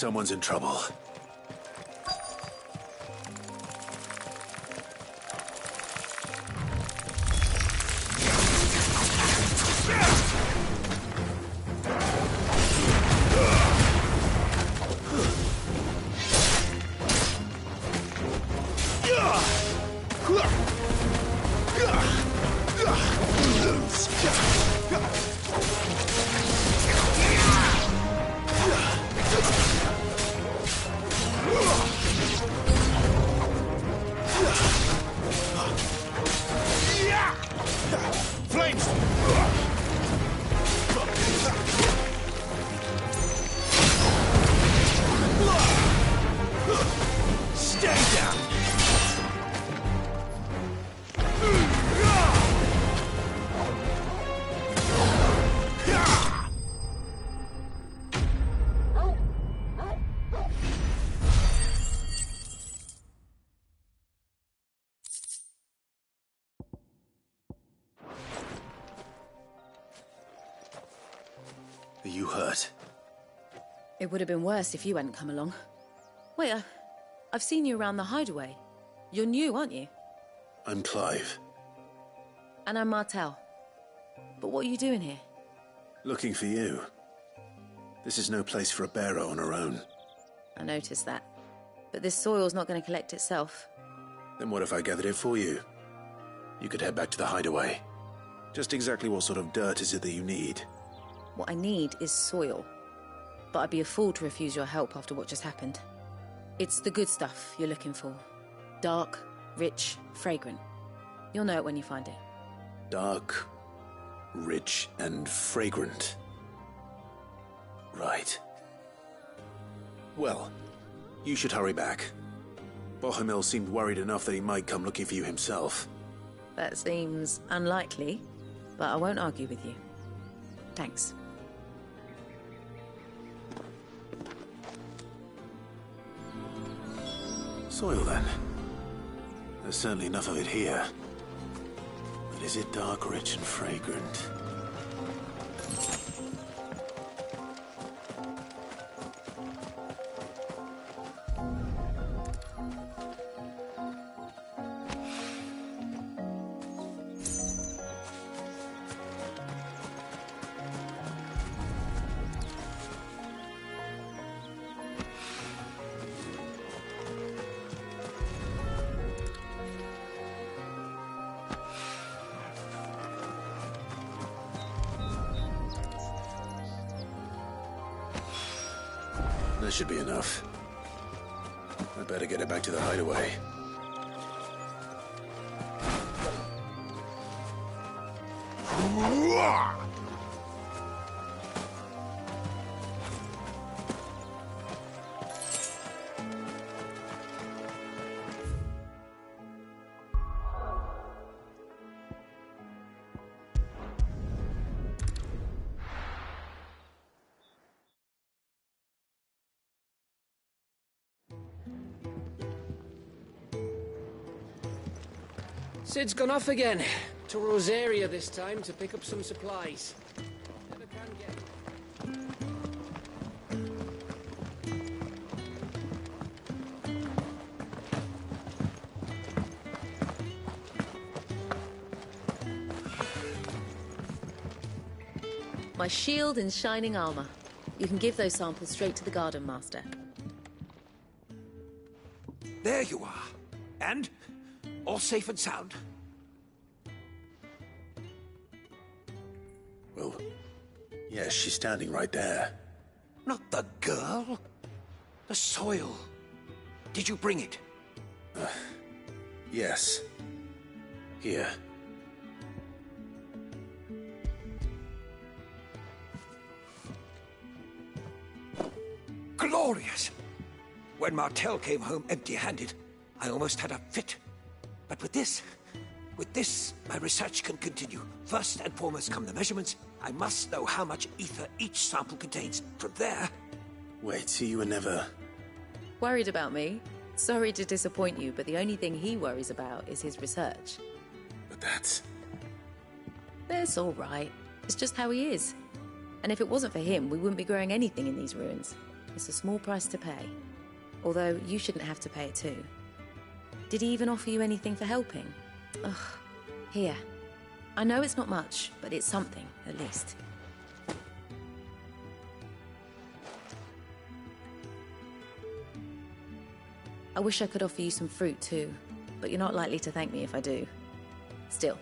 Someone's in trouble. Flames! Stay down! Are you hurt? It would have been worse if you hadn't come along. Wait, I've seen you around the hideaway. You're new, aren't you? I'm Clive. And I'm Martel. But what are you doing here? Looking for you. This is no place for a bearer on her own. I noticed that. But this soil's not going to collect itself. Then what if I gathered it for you? You could head back to the hideaway. Just exactly what sort of dirt is it that you need? What I need is soil. But I'd be a fool to refuse your help after what just happened. It's the good stuff you're looking for. Dark, rich, fragrant. You'll know it when you find it. Dark, rich, and fragrant. Right. Well, you should hurry back. Bohemil seemed worried enough that he might come looking for you himself. That seems unlikely, but I won't argue with you. Thanks. Soil, then. There's certainly enough of it here. But is it dark, rich, and fragrant? That should be enough. I better get it back to the hideaway. Sid's gone off again. To Rosaria this time to pick up some supplies. Never can get. My shield and shining armor. You can give those samples straight to the Garden Master. There you are. And? All safe and sound? Well, yes, she's standing right there. Not the girl. The soil. Did you bring it? Yes. Here. Glorious! When Martel came home empty-handed, I almost had a fit. But with this, my research can continue. First and foremost come the measurements. I must know how much ether each sample contains. From there... Wait, so you were never... Worried about me? Sorry to disappoint you, but the only thing he worries about is his research. But that's... That's all right. It's just how he is. And if it wasn't for him, we wouldn't be growing anything in these ruins. It's a small price to pay. Although you shouldn't have to pay it too. Did he even offer you anything for helping? Ugh. Here. I know it's not much, but it's something, at least. I wish I could offer you some fruit too, but you're not likely to thank me if I do. Still,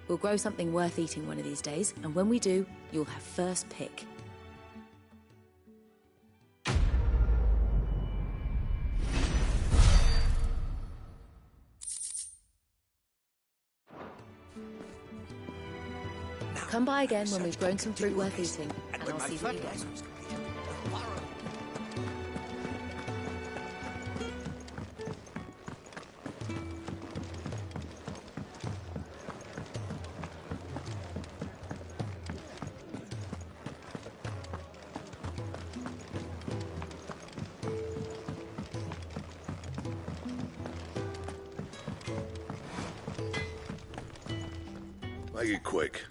we'll grow something worth eating one of these days, and when we do, you'll have first pick. Come by again when we've grown some fruit worth eating, and I'll see what you get. Make it quick.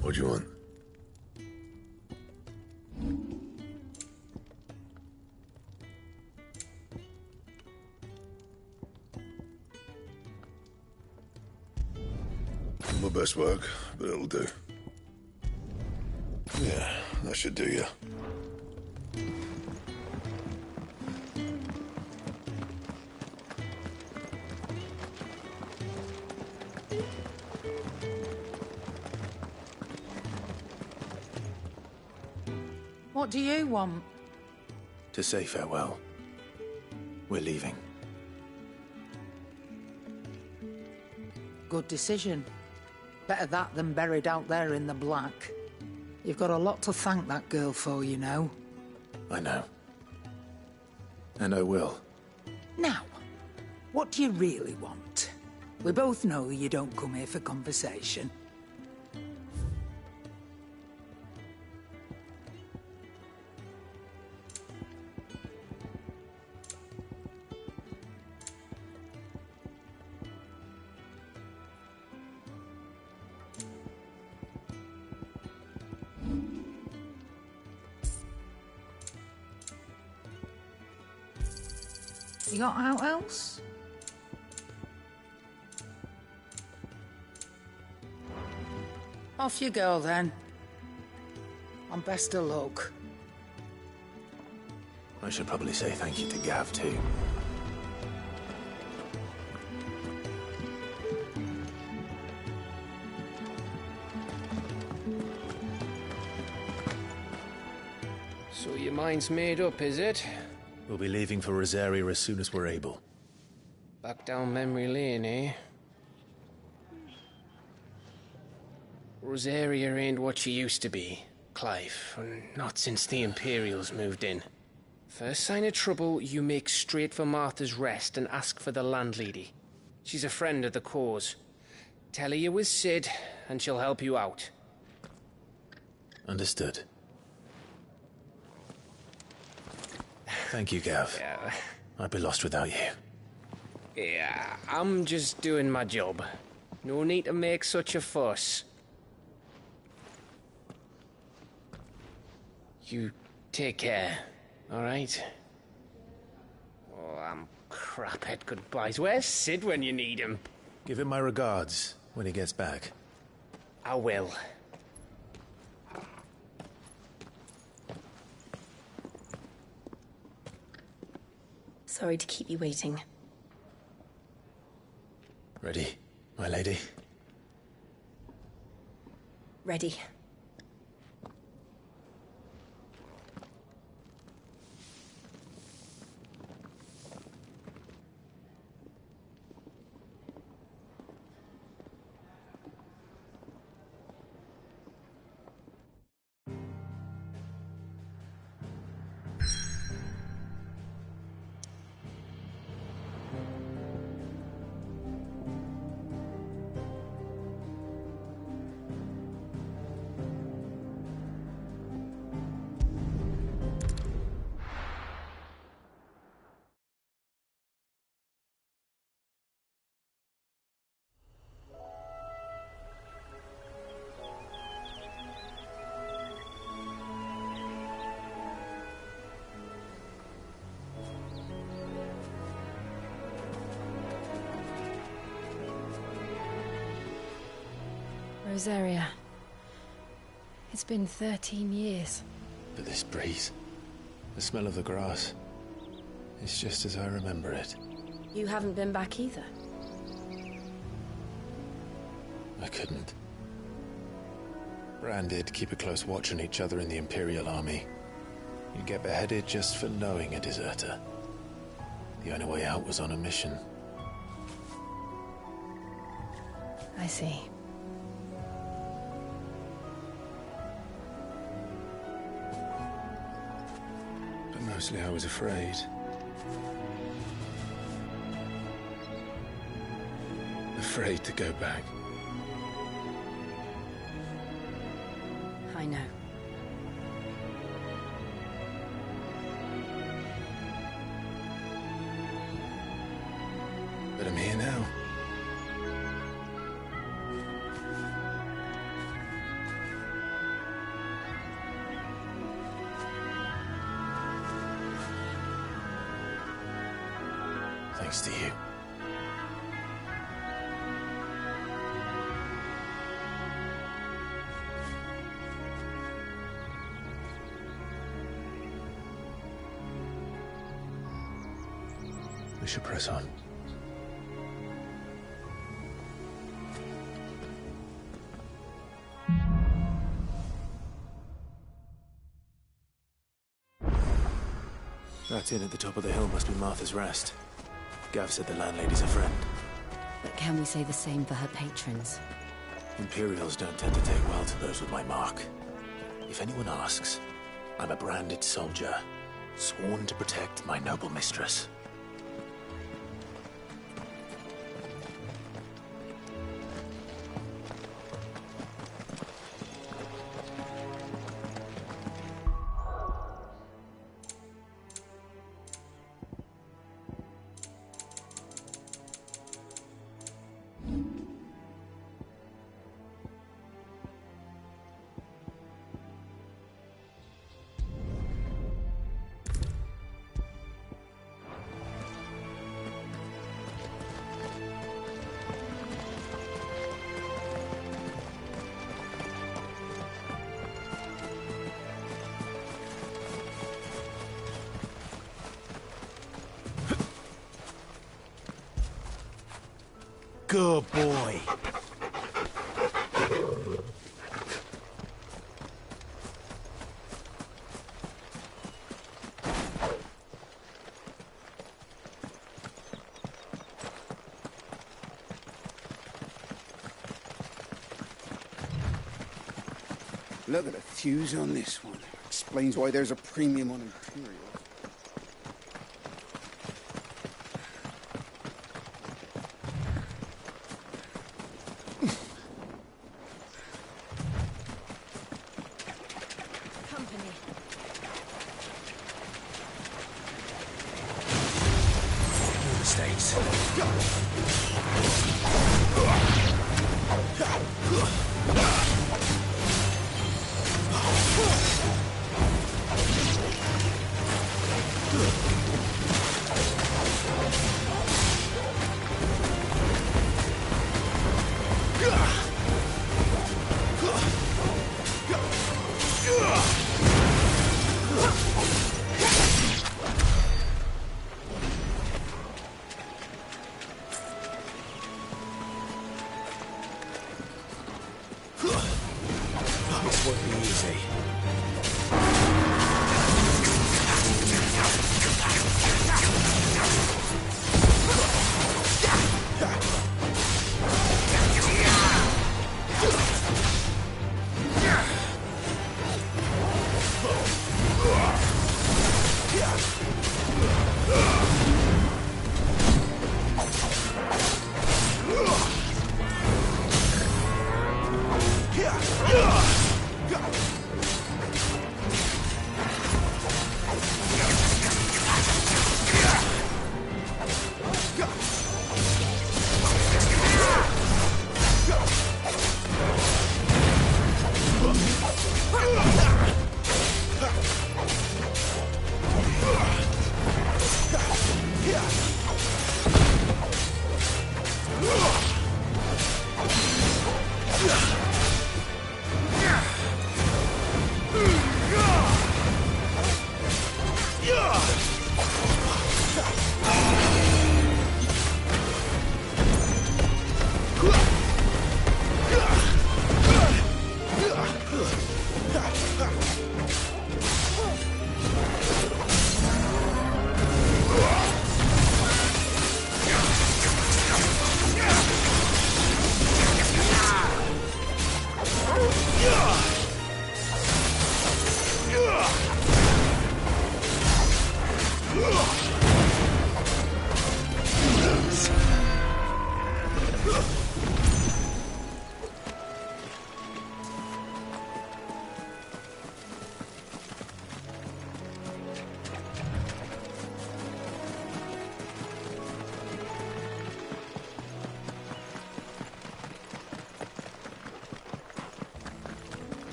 What do you want? My best work, but it'll do. Yeah, that should do you. What do you want? To say farewell. We're leaving. Good decision. Better that than buried out there in the black. You've got a lot to thank that girl for, you know. I know. And I will. Now, what do you really want? We both know you don't come here for conversation. You got out else? Off you go then. And best of luck. I should probably say thank you to Gav too. So your mind's made up, is it? We'll be leaving for Rosaria as soon as we're able. Back down memory lane, eh? Rosaria ain't what she used to be, Clive. Not since the Imperials moved in. First sign of trouble, you make straight for Martha's Rest and ask for the landlady. She's a friend of the cause. Tell her you was Sid, and she'll help you out. Understood. Thank you, Gav. Yeah. I'd be lost without you. Yeah, I'm just doing my job. No need to make such a fuss. You take care, alright? Oh, I'm crap at goodbyes. Where's Sid when you need him? Give him my regards when he gets back. I will. Sorry to keep you waiting. Ready, my lady? Ready. Rosaria. It's been 13 years. But this breeze, the smell of the grass, it's just as I remember it. You haven't been back either. I couldn't. Bran did keep a close watch on each other in the Imperial Army. You'd get beheaded just for knowing a deserter. The only way out was on a mission. I see. But mostly I was afraid. Afraid to go back. I know. But I'm here now. Thanks to you. We should press on. That inn at the top of the hill must be Martha's Rest. Gav said the landlady's a friend. But can we say the same for her patrons? Imperials don't tend to take well to those with my mark. If anyone asks, I'm a branded soldier, sworn to protect my noble mistress. Good boy. Look at the fuse on this one. Explains why there's a premium on Imperial. This won't be easy.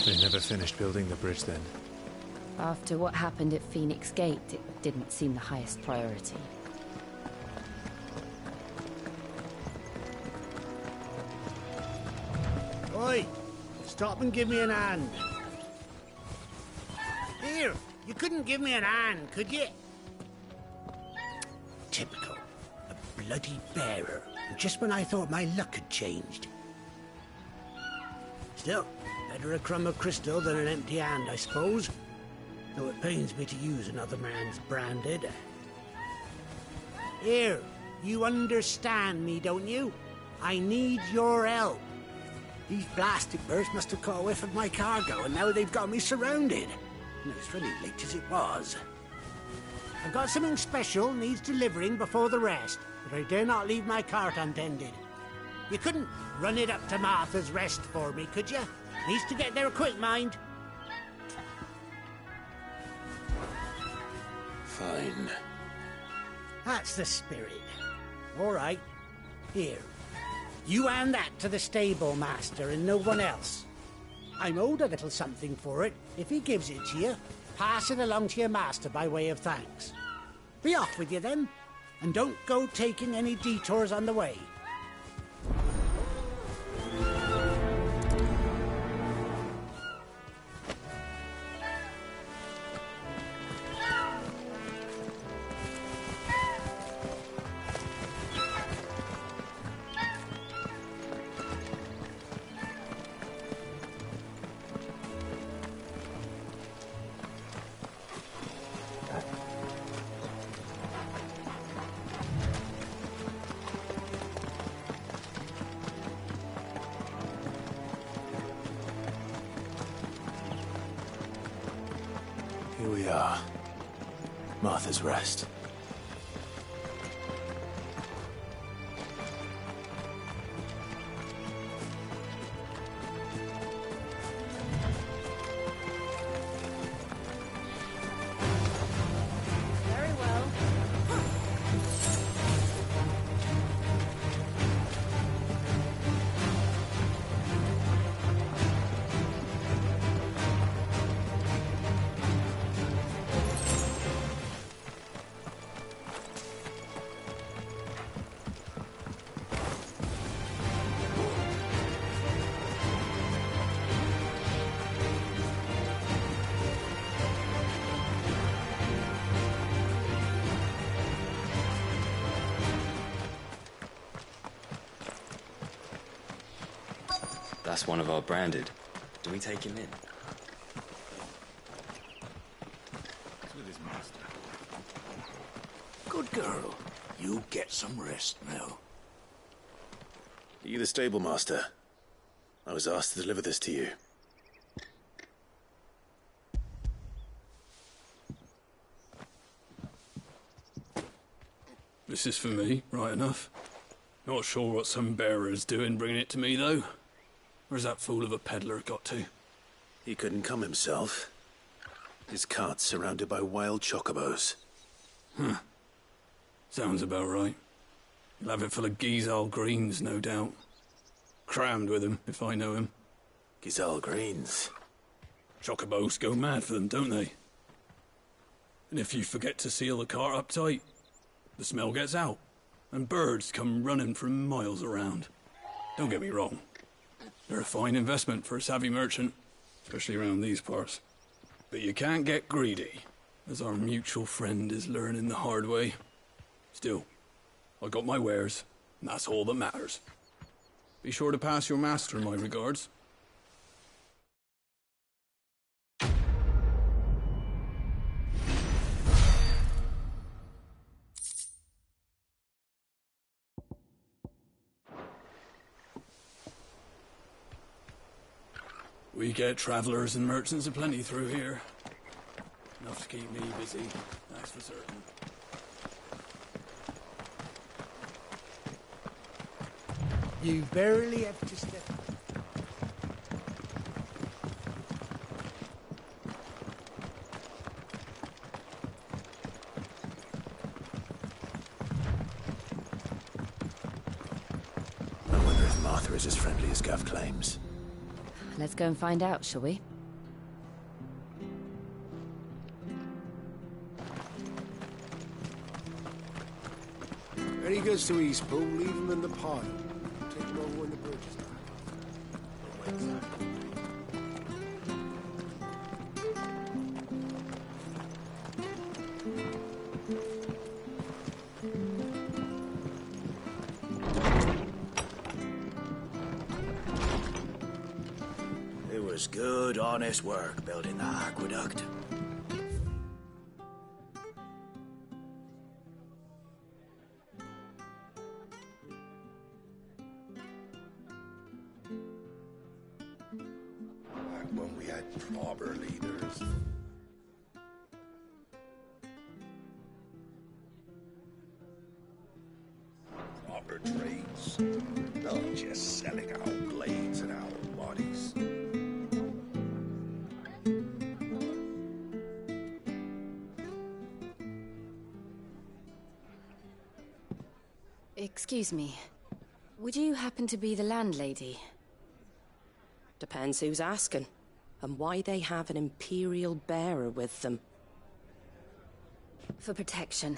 They never finished building the bridge then. After what happened at Phoenix Gate, it didn't seem the highest priority. Oi! Stop and give me an hand. Here, you couldn't give me an hand, could you? Typical. A bloody bearer. Just when I thought my luck had changed. Still, better a crumb of crystal than an empty hand, I suppose. Though it pains me to use another man's branded. Here, you understand me, don't you? I need your help. These blasted birds must have caught a whiff of my cargo, and now they've got me surrounded. And it was really late as it was. I've got something special needs delivering before the rest, but I dare not leave my cart untended. You couldn't run it up to Martha's Rest for me, could you? Needs to get there quick, mind. Fine. That's the spirit. All right. Here. You hand that to the stable master and no one else. I'm owed a little something for it. If he gives it to you, pass it along to your master by way of thanks. Be off with you then, and don't go taking any detours on the way. Here we are. Martha's Rest. Very well. That's one of our branded. Do we take him in? With his master. Good girl. You get some rest now. Are you the stable master? I was asked to deliver this to you. This is for me, right enough. Not sure what some bearer's doing bringing it to me, though. Where's that fool of a peddler got to? He couldn't come himself. His cart's surrounded by wild chocobos. Huh. Sounds about right. He'll have it full of Gizal greens, no doubt. Crammed with him, if I know him. Gizal greens? Chocobos go mad for them, don't they? And if you forget to seal the cart up tight, the smell gets out, and birds come running from miles around. Don't get me wrong. They're a fine investment for a savvy merchant, especially around these parts. But you can't get greedy, as our mutual friend is learning the hard way. Still, I got my wares, and that's all that matters. Be sure to pass your master my regards. We get travellers and merchants aplenty through here. Enough to keep me busy, that's for certain. You barely have to step. I wonder if Martha is as friendly as Gav claims. Let's go and find out, shall we? When he goes to Eastpool, leave him in the pile. Take him over when the bridge is done. It was good, honest work building that aqueduct. Back when we had proper leaders. Proper trades. Not just selling our blades and our bodies. Excuse me. Would you happen to be the landlady? Depends who's asking, and why they have an Imperial bearer with them. For protection,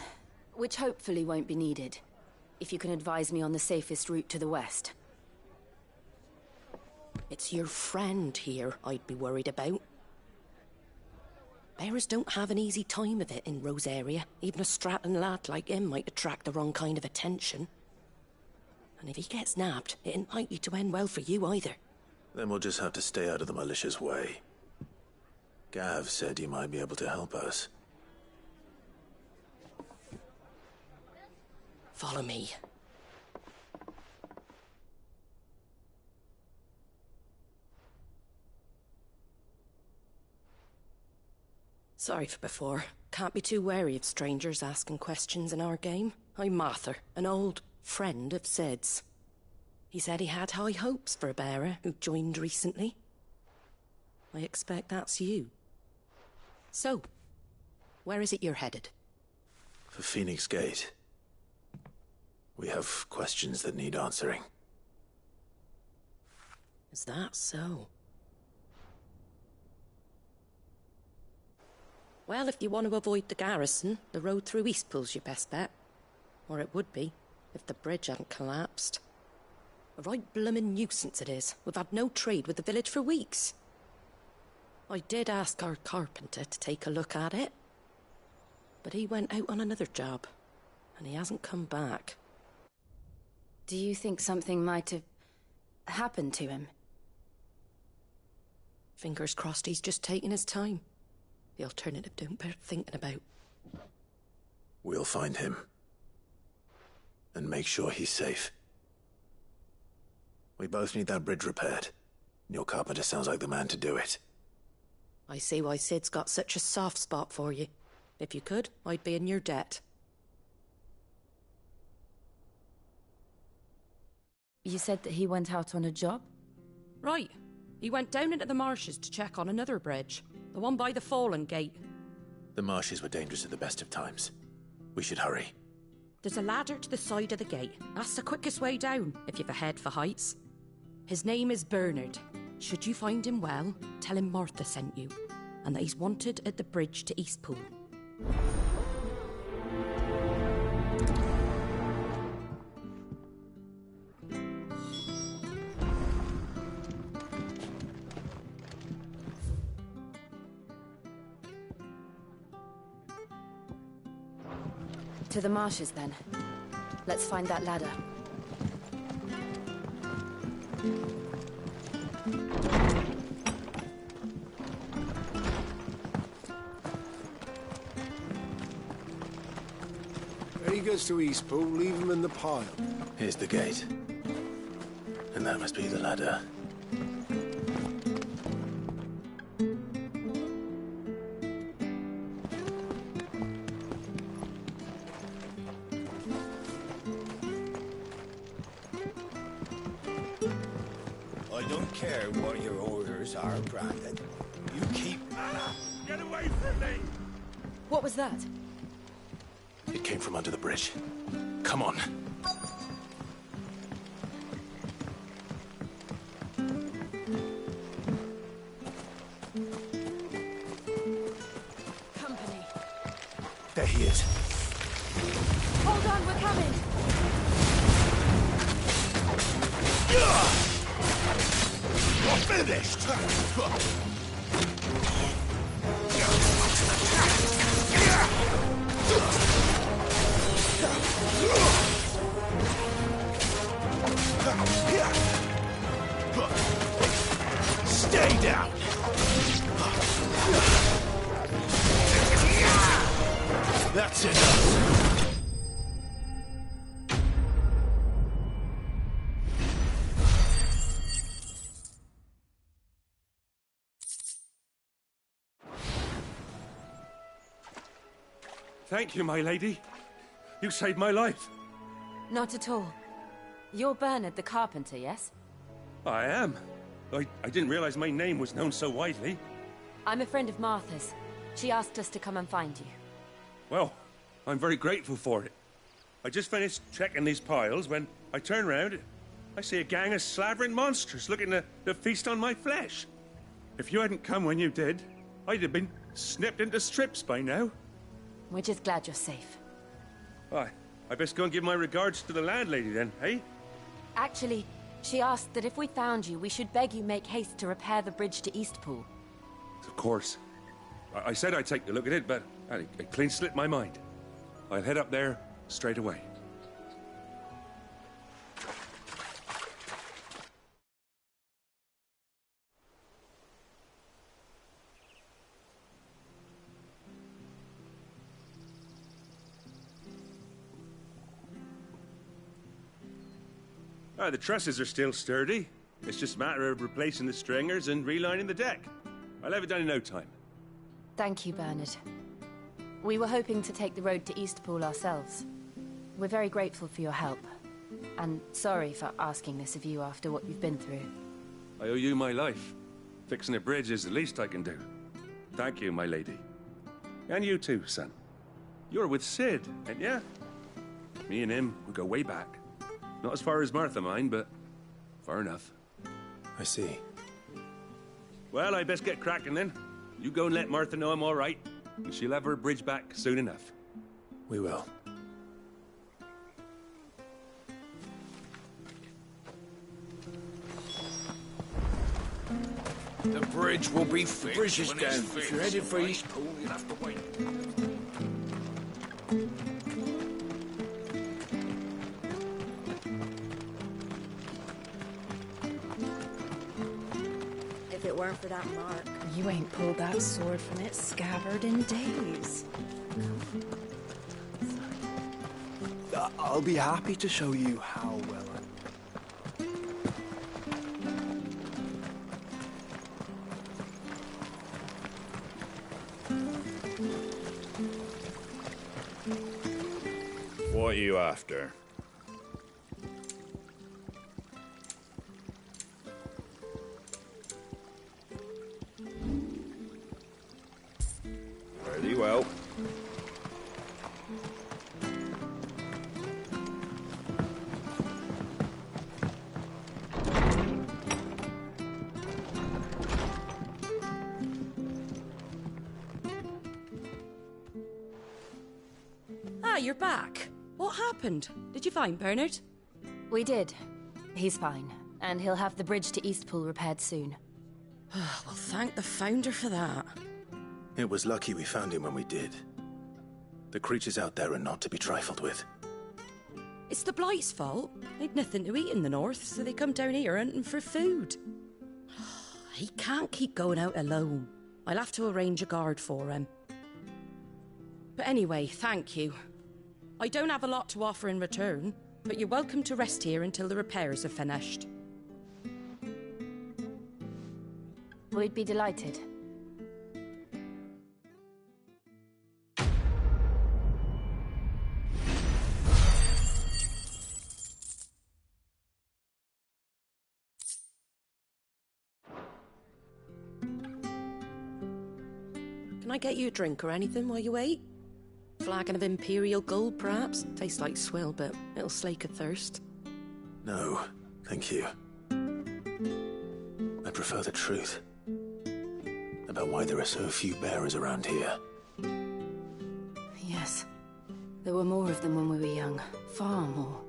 which hopefully won't be needed. If you can advise me on the safest route to the west. It's your friend here I'd be worried about. Bearers don't have an easy time of it in Rosaria. Even a Stratton lad like him might attract the wrong kind of attention. And if he gets nabbed, it ain't likely to end well for you either. Then we'll just have to stay out of the malicious way. Gav said you might be able to help us. Follow me. Sorry for before. Can't be too wary of strangers asking questions in our game. I'm Martha, an old friend of Sid's. He said he had high hopes for a bearer who joined recently. I expect that's you. So, where is it you're headed? For Phoenix Gate. We have questions that need answering. Is that so? Well, if you want to avoid the garrison, the road through Eastpool's your best bet. Or it would be, if the bridge hadn't collapsed. A right bloomin' nuisance it is. We've had no trade with the village for weeks. I did ask our carpenter to take a look at it. But he went out on another job, and he hasn't come back. Do you think something might have happened to him? Fingers crossed he's just taking his time. The alternative don't bear thinking about. We'll find him. And make sure he's safe. We both need that bridge repaired. Your carpenter sounds like the man to do it. I see why Sid's got such a soft spot for you. If you could, I'd be in your debt. You said that he went out on a job? Right. He went down into the marshes to check on another bridge. The one by the Fallen Gate. The marshes were dangerous at the best of times. We should hurry. There's a ladder to the side of the gate. That's the quickest way down, if you've a head for heights. His name is Bernard. Should you find him well, tell him Martha sent you, and that he's wanted at the bridge to Eastpool. To the marshes, then. Let's find that ladder. When he goes to Eastpool, leave him in the pile. Here's the gate. And that must be the ladder. care what your orders are, Brandon. You keep... Get away from me! What was that? It came from under the bridge. Come on. Company. There he is. Hold on, we're coming! You're finished! Stay down! That's enough! Thank you, my lady. You saved my life. Not at all. You're Bernard the carpenter, yes? I am. I didn't realize my name was known so widely. I'm a friend of Martha's. She asked us to come and find you. Well, I'm very grateful for it. I just finished checking these piles when I turn around. I see a gang of slavering monsters looking to feast on my flesh. If you hadn't come when you did, I'd have been snipped into strips by now. We're just glad you're safe. I best go and give my regards to the landlady then, eh? Actually, she asked that if we found you, we should beg you make haste to repair the bridge to Eastpool. Of course. I said I'd take a look at it, but it clean slipped my mind. I'll head up there straight away. The trusses are still sturdy. It's just a matter of replacing the stringers and relining the deck. I'll have it done in no time. Thank you, Bernard. We were hoping to take the road to Eastpool ourselves. We're very grateful for your help. And sorry for asking this of you after what you've been through. I owe you my life. Fixing a bridge is the least I can do. Thank you, my lady. And you too, son. You're with Sid, ain't ya? Me and him, we go way back. Not as far as Martha, mind, but far enough. I see. Well, I best get cracking then. You go and let Martha know I'm all right, and she'll have her bridge back soon enough. We will. The bridge will be fixed. Bridge is when down. it's fixed. If you're headed for Right? Eastpool, you'll have to wait. If it weren't for that mark. You ain't pulled that sword from its scabbard in days. I'll be happy to show you how well I... What are you after? Very well. Ah, you're back. What happened? Did you find Bernard? We did. He's fine, and he'll have the bridge to Eastpool repaired soon. Well, thank the Founder for that. It was lucky we found him when we did. The creatures out there are not to be trifled with. It's the Blight's fault. They'd nothing to eat in the north, so they come down here hunting for food. He can't keep going out alone. I'll have to arrange a guard for him. But anyway, thank you. I don't have a lot to offer in return, but you're welcome to rest here until the repairs are finished. We'd be delighted. Can I get you a drink or anything while you wait? Flagon of Imperial Gold, perhaps? Tastes like swill, but it'll slake a thirst. No, thank you. I prefer the truth. About why there are so few bearers around here. Yes. There were more of them when we were young. Far more.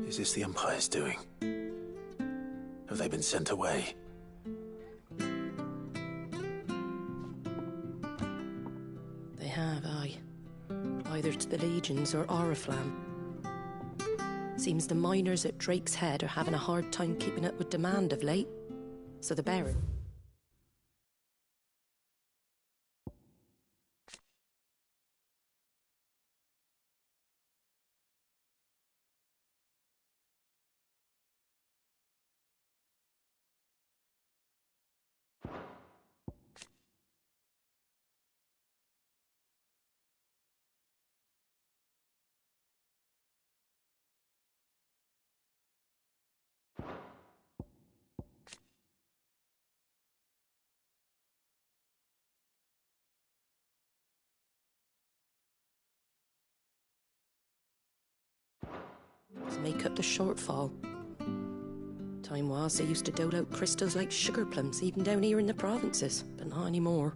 Is this the Empire's doing? Have they been sent away? They have, aye. Either to the Legions or Oriflamme. Seems the miners at Drake's Head are having a hard time keeping up with demand of late. So the Baron... to make up the shortfall. Time was they used to dole out crystals like sugar plums even down here in the provinces, but not anymore.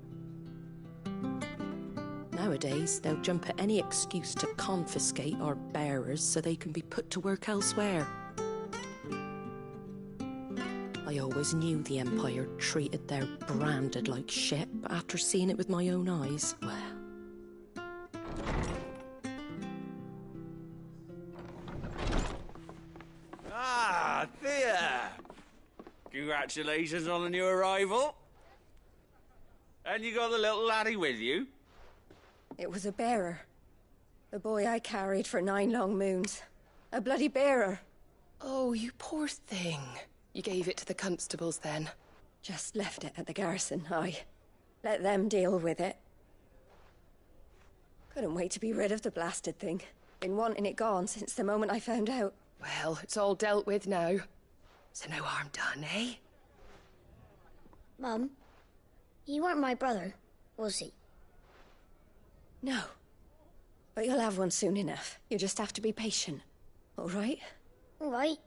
Nowadays, they'll jump at any excuse to confiscate our bearers so they can be put to work elsewhere. I always knew the Empire treated their branded like shit, but after seeing it with my own eyes, well... Thea! Congratulations on the new arrival. And you got the little laddie with you? It was a bearer. The boy I carried for 9 long moons. A bloody bearer. Oh, you poor thing. You gave it to the constables then? Just left it at the garrison, aye. Let them deal with it. Couldn't wait to be rid of the blasted thing. Been wanting it gone since the moment I found out. Well, it's all dealt with now. So no harm done, eh? Mum, you weren't my brother, was he? No. But you'll have one soon enough. You just have to be patient. All right? All right.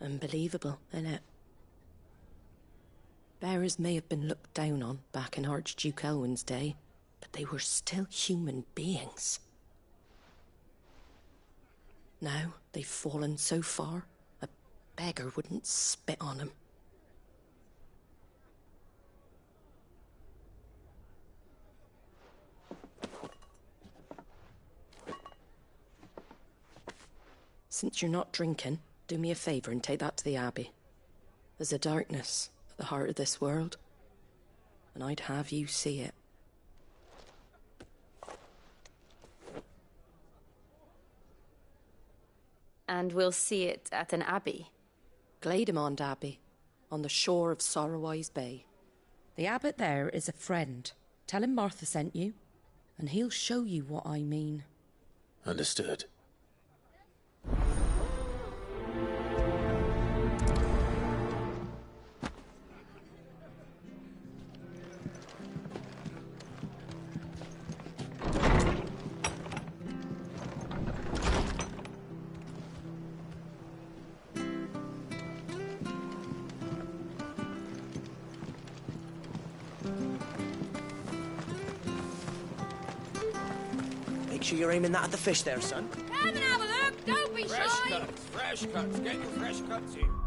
Unbelievable, innit? Bearers may have been looked down on back in Archduke Elwin's day, but they were still human beings. Now they've fallen so far, a beggar wouldn't spit on them. Since you're not drinking, do me a favour and take that to the Abbey. There's a darkness at the heart of this world, and I'd have you see it. And we'll see it at an abbey? Glademond Abbey, on the shore of Sorrowwise Bay. The abbot there is a friend. Tell him Martha sent you, and he'll show you what I mean. Understood. Make sure you're aiming that at the fish there, son. Come and have a look, don't be Fresh shy! cuts, fresh cuts. Get your fresh cuts in.